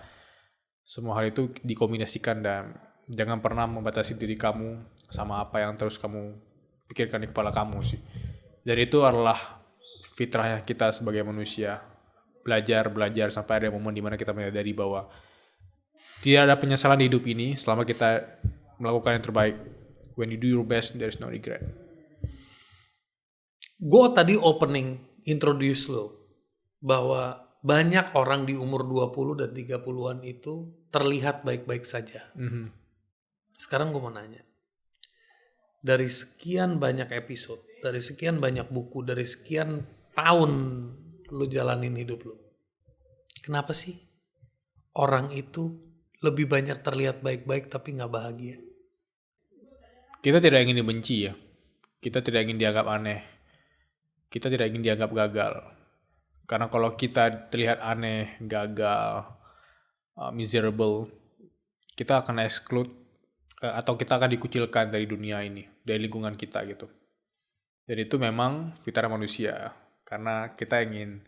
Semua hal itu dikombinasikan dan jangan pernah membatasi diri kamu sama apa yang terus kamu pikirkan di kepala kamu sih. Dan itu adalah fitrahnya kita sebagai manusia. Belajar sampai ada momen dimana kita menyadari bahwa tidak ada penyesalan di hidup ini selama kita melakukan yang terbaik. When you do your best, there is no regret. Gue tadi opening introduce lo bahwa banyak orang di umur 20 dan 30-an itu terlihat baik-baik saja. Sekarang gue mau nanya. Dari sekian banyak episode, dari sekian banyak buku, dari sekian tahun lo jalanin hidup lo, kenapa sih orang itu lebih banyak terlihat baik-baik tapi gak bahagia? Kita tidak ingin dibenci ya. Kita tidak ingin dianggap aneh. Kita tidak ingin dianggap gagal. Karena kalau kita terlihat aneh, gagal, miserable, kita akan exclude atau kita akan dikucilkan dari dunia ini, dari lingkungan kita gitu. Dan itu memang fitrah manusia, karena kita ingin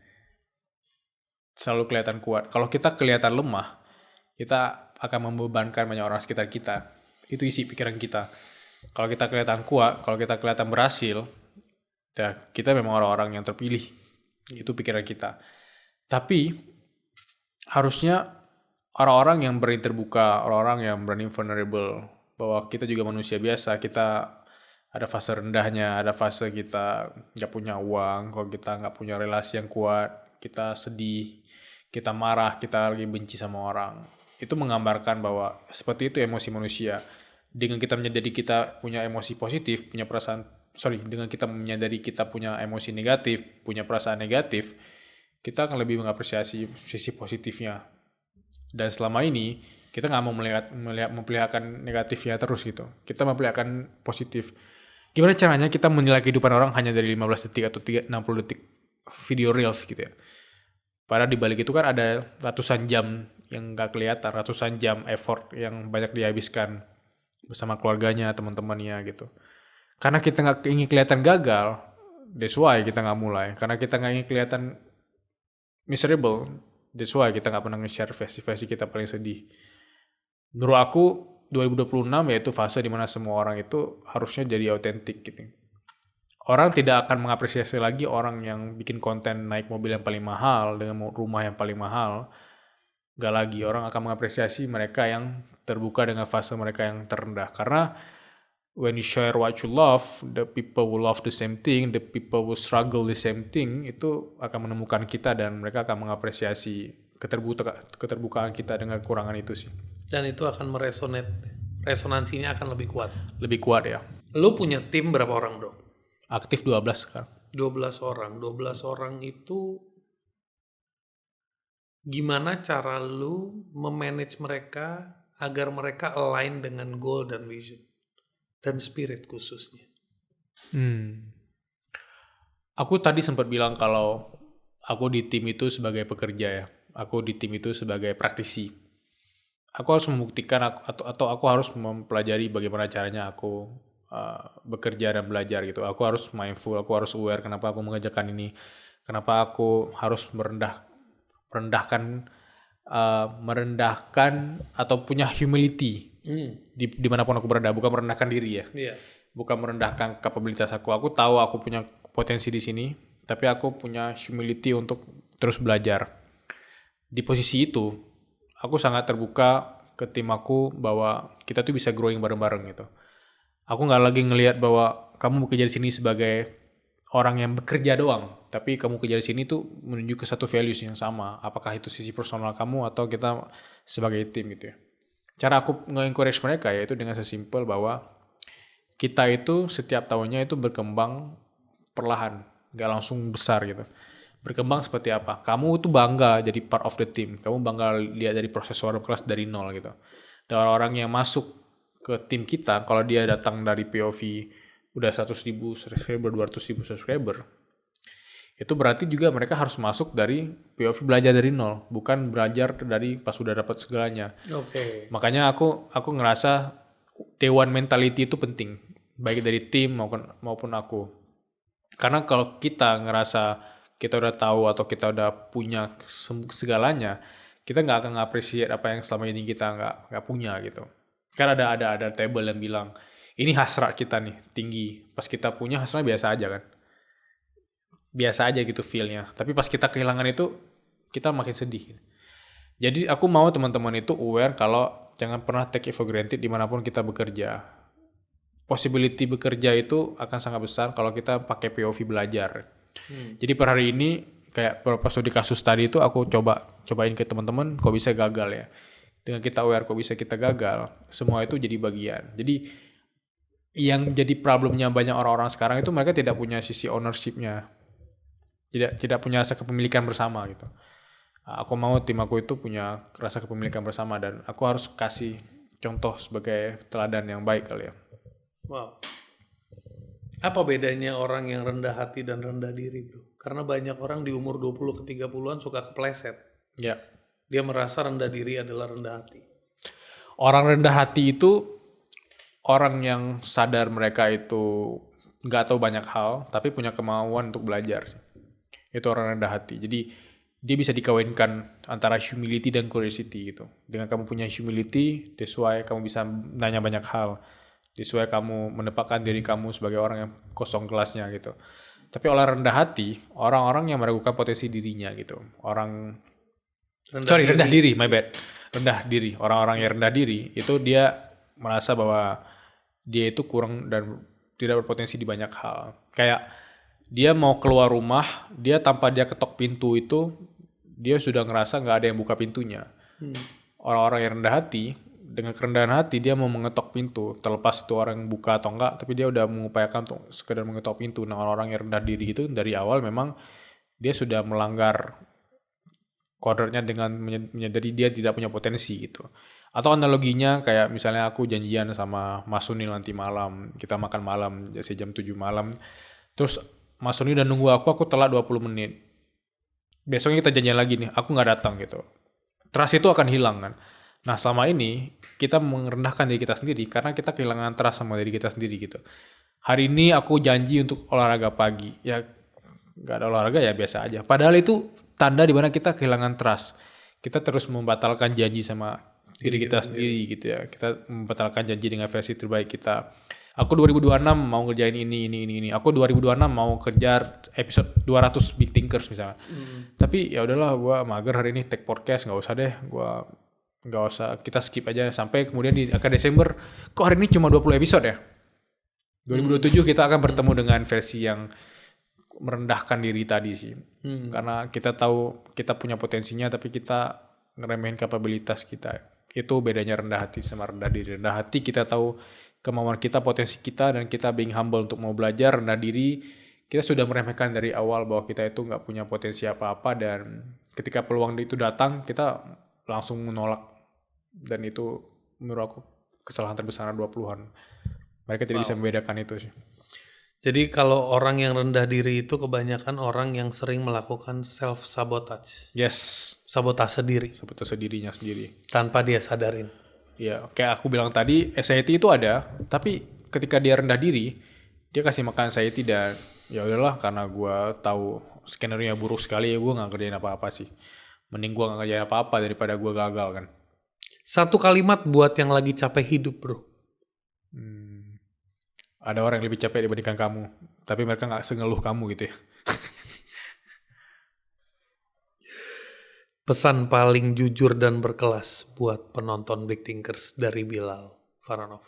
selalu kelihatan kuat. Kalau kita kelihatan lemah, kita akan membebankan banyak orang sekitar kita. Itu isi pikiran kita. Kalau kita kelihatan kuat, kalau kita kelihatan berhasil, ya kita memang orang-orang yang terpilih. Itu pikiran kita. Tapi harusnya orang-orang yang berani terbuka, orang-orang yang berani vulnerable, bahwa kita juga manusia biasa, kita ada fase rendahnya, ada fase kita nggak punya uang, kalau kita nggak punya relasi yang kuat, kita sedih, kita marah, kita lagi benci sama orang. Itu menggambarkan bahwa seperti itu emosi manusia. Dengan kita menyadari kita punya emosi positif, punya perasaan, dengan kita menyadari kita punya emosi negatif, punya perasaan negatif, kita akan lebih mengapresiasi sisi positifnya. Dan selama ini kita nggak mau memperlihatkan negatifnya terus gitu. Kita memperlihatkan positif. Gimana caranya kita menilai kehidupan orang hanya dari 15 detik atau 60 detik video reels gitu ya. Padahal di balik itu kan ada ratusan jam yang nggak kelihatan, ratusan jam effort yang banyak dihabiskan bersama keluarganya, teman-temannya gitu. Karena kita nggak ingin kelihatan gagal, that's why kita nggak mulai. Karena kita nggak ingin kelihatan miserable, that's why kita nggak pernah nge-share versi kita paling sedih. Menurut aku 2026 yaitu fase dimana semua orang itu harusnya jadi autentik gitu. Orang tidak akan mengapresiasi lagi orang yang bikin konten naik mobil yang paling mahal dengan rumah yang paling mahal. Gak lagi, orang akan mengapresiasi mereka yang terbuka dengan fase mereka yang terendah. Karena when you share what you love, the people will love the same thing, the people will struggle the same thing, itu akan menemukan kita dan mereka akan mengapresiasi keterbukaan kita dengan kekurangan itu sih. Dan itu akan resonansinya akan lebih kuat. Lebih kuat ya. Lu punya tim berapa orang, bro? Aktif 12 sekarang. 12 orang. 12 orang itu gimana cara lu memanage mereka agar mereka align dengan goal dan vision dan spirit khususnya? Aku tadi sempat bilang kalau aku di tim itu sebagai pekerja ya. Aku di tim itu sebagai praktisi. Aku harus membuktikan atau aku harus mempelajari bagaimana caranya aku bekerja dan belajar gitu. Aku harus mindful, aku harus aware kenapa aku mengerjakan ini, kenapa aku harus merendahkan atau punya humility dimanapun aku berada, bukan merendahkan diri ya, bukan merendahkan kapabilitas aku. Aku tahu aku punya potensi di sini, tapi aku punya humility untuk terus belajar. Di posisi itu, aku sangat terbuka ke tim aku bahwa kita tuh bisa growing bareng-bareng gitu. Aku nggak lagi ngelihat bahwa kamu bekerja di sini sebagai orang yang bekerja doang, tapi kamu kerja di sini tuh menuju ke satu values yang sama. Apakah itu sisi personal kamu atau kita sebagai tim gitu ya. Cara aku nge-encourage mereka yaitu dengan sesimpel bahwa kita itu setiap tahunnya itu berkembang perlahan, nggak langsung besar gitu. Berkembang seperti apa? Kamu tuh bangga jadi part of the team. Kamu bangga lihat dari proses world class dari nol gitu. Dan orang-orang yang masuk ke tim kita, kalau dia datang dari POV udah 100.000 subscriber, 200.000 subscriber, itu berarti juga mereka harus masuk dari POV belajar dari nol, bukan belajar dari pas udah dapat segalanya. Makanya aku ngerasa Day1 mentality itu penting, baik dari tim maupun aku. Karena kalau kita ngerasa kita udah tahu atau kita udah punya segalanya, kita nggak akan ngapresiasi apa yang selama ini kita nggak punya gitu. Kan ada table yang bilang ini hasrat kita nih tinggi, pas kita punya hasratnya biasa aja kan, biasa aja gitu feelnya. Tapi pas kita kehilangan itu kita makin sedih. Jadi aku mau teman-teman itu aware kalau jangan pernah take it for granted dimanapun kita bekerja. Possibility bekerja itu akan sangat besar kalau kita pakai POV belajar. Jadi per hari ini kayak beberapa studi kasus tadi itu aku cobain ke teman-teman, kok bisa gagal ya. Dengan kita aware kok bisa kita gagal, semua itu jadi bagian. Jadi yang jadi problemnya banyak orang-orang sekarang itu mereka tidak punya sisi ownership-nya. Tidak punya rasa kepemilikan bersama gitu. Aku mau tim aku itu punya rasa kepemilikan bersama dan aku harus kasih contoh sebagai teladan yang baik kali ya. Wow. Apa bedanya orang yang rendah hati dan rendah diri, bro? Karena banyak orang di umur 20 ke 30-an suka kepleset. Ya. Dia merasa rendah diri adalah rendah hati. Orang rendah hati itu orang yang sadar mereka itu nggak tahu banyak hal, tapi punya kemauan untuk belajar sih. Itu orang rendah hati. Jadi dia bisa dikawinkan antara humility dan curiosity gitu. Dengan kamu punya humility, that's why kamu bisa nanya banyak hal. That's why kamu menempatkan diri kamu sebagai orang yang kosong kelasnya gitu. Tapi orang rendah hati, orang-orang yang meragukan potensi dirinya gitu. Rendah diri, my bad. Rendah diri. Orang-orang yang rendah diri itu dia merasa bahwa dia itu kurang dan tidak berpotensi di banyak hal. Kayak dia mau keluar rumah, dia tanpa dia ketok pintu itu, dia sudah ngerasa nggak ada yang buka pintunya. Orang-orang yang rendah hati, dengan kerendahan hati dia mau mengetok pintu, terlepas itu orang yang buka atau enggak, tapi dia udah mengupayakan untuk sekedar mengetok pintu. Nah, orang-orang yang rendah diri itu dari awal memang dia sudah melanggar kodratnya dengan menyadari dia tidak punya potensi gitu. Atau analoginya kayak misalnya aku janjian sama Mas Sunil nanti malam, kita makan malam jam 7 malam. Terus Mas Sunil udah nunggu aku telat 20 menit. Besoknya kita janjian lagi nih, aku nggak datang gitu. Trust itu akan hilang kan. Nah selama ini kita merendahkan diri kita sendiri karena kita kehilangan trust sama diri kita sendiri gitu. Hari ini aku janji untuk olahraga pagi, ya nggak ada olahraga ya biasa aja. Padahal itu tanda dimana kita kehilangan trust. Kita terus membatalkan janji sama diri kita sendiri gitu ya. Kita membatalkan janji dengan versi terbaik kita. Aku 2026 mau ngerjain ini. Aku 2026 mau kejar episode 200 Big Thinkers misalnya. Tapi ya udahlah, gue mager hari ini take podcast, nggak usah deh. Nggak usah, kita skip aja sampai kemudian di akhir Desember. Kok hari ini cuma 20 episode ya? 2027 kita akan bertemu dengan versi yang merendahkan diri tadi sih. Karena kita tahu kita punya potensinya, tapi kita ngeremehin kapabilitas kita. Itu bedanya rendah hati sama rendah diri. Rendah hati kita tahu kemauan kita, potensi kita, dan kita being humble untuk mau belajar. Rendah diri kita sudah meremehkan dari awal bahwa kita itu nggak punya potensi apa-apa, dan ketika peluang itu datang kita langsung menolak. Dan itu menurut aku kesalahan terbesar 20-an. Mereka tidak bisa membedakan itu sih. Jadi kalau orang yang rendah diri itu kebanyakan orang yang sering melakukan self-sabotage. Yes. Sabotase diri. Sabotase dirinya sendiri. Tanpa dia sadarin. Ya, kayak aku bilang tadi, anxiety itu ada, tapi ketika dia rendah diri, dia kasih makan anxiety dan ya udahlah, karena gue tahu skenario buruk sekali, ya gue nggak kerjain apa-apa sih. Mending gue nggak kerjain apa-apa daripada gue gagal kan. Satu kalimat buat yang lagi capek hidup, bro. Ada orang yang lebih capek dibandingkan kamu, tapi mereka nggak sengeluh kamu gitu ya. Pesan paling jujur dan berkelas buat penonton Big Thinkers dari Bilal Faranov.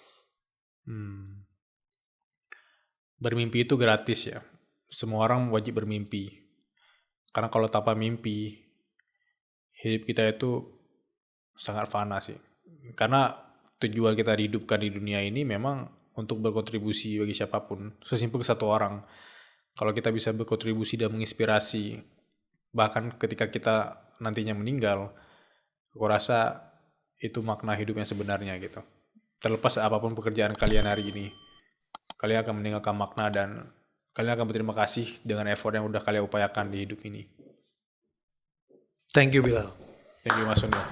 Bermimpi itu gratis ya. Semua orang wajib bermimpi. Karena kalau tanpa mimpi, hidup kita itu sangat fana sih. Karena tujuan kita dihidupkan di dunia ini memang untuk berkontribusi bagi siapapun. Sesimpel satu orang. Kalau kita bisa berkontribusi dan menginspirasi, bahkan ketika kita nantinya meninggal, aku rasa itu makna hidup yang sebenarnya gitu. Terlepas apapun pekerjaan kalian hari ini, kalian akan meninggalkan makna dan kalian akan berterima kasih dengan effort yang udah kalian upayakan di hidup ini. Thank you, Bilal. Thank you, Mas Sunil.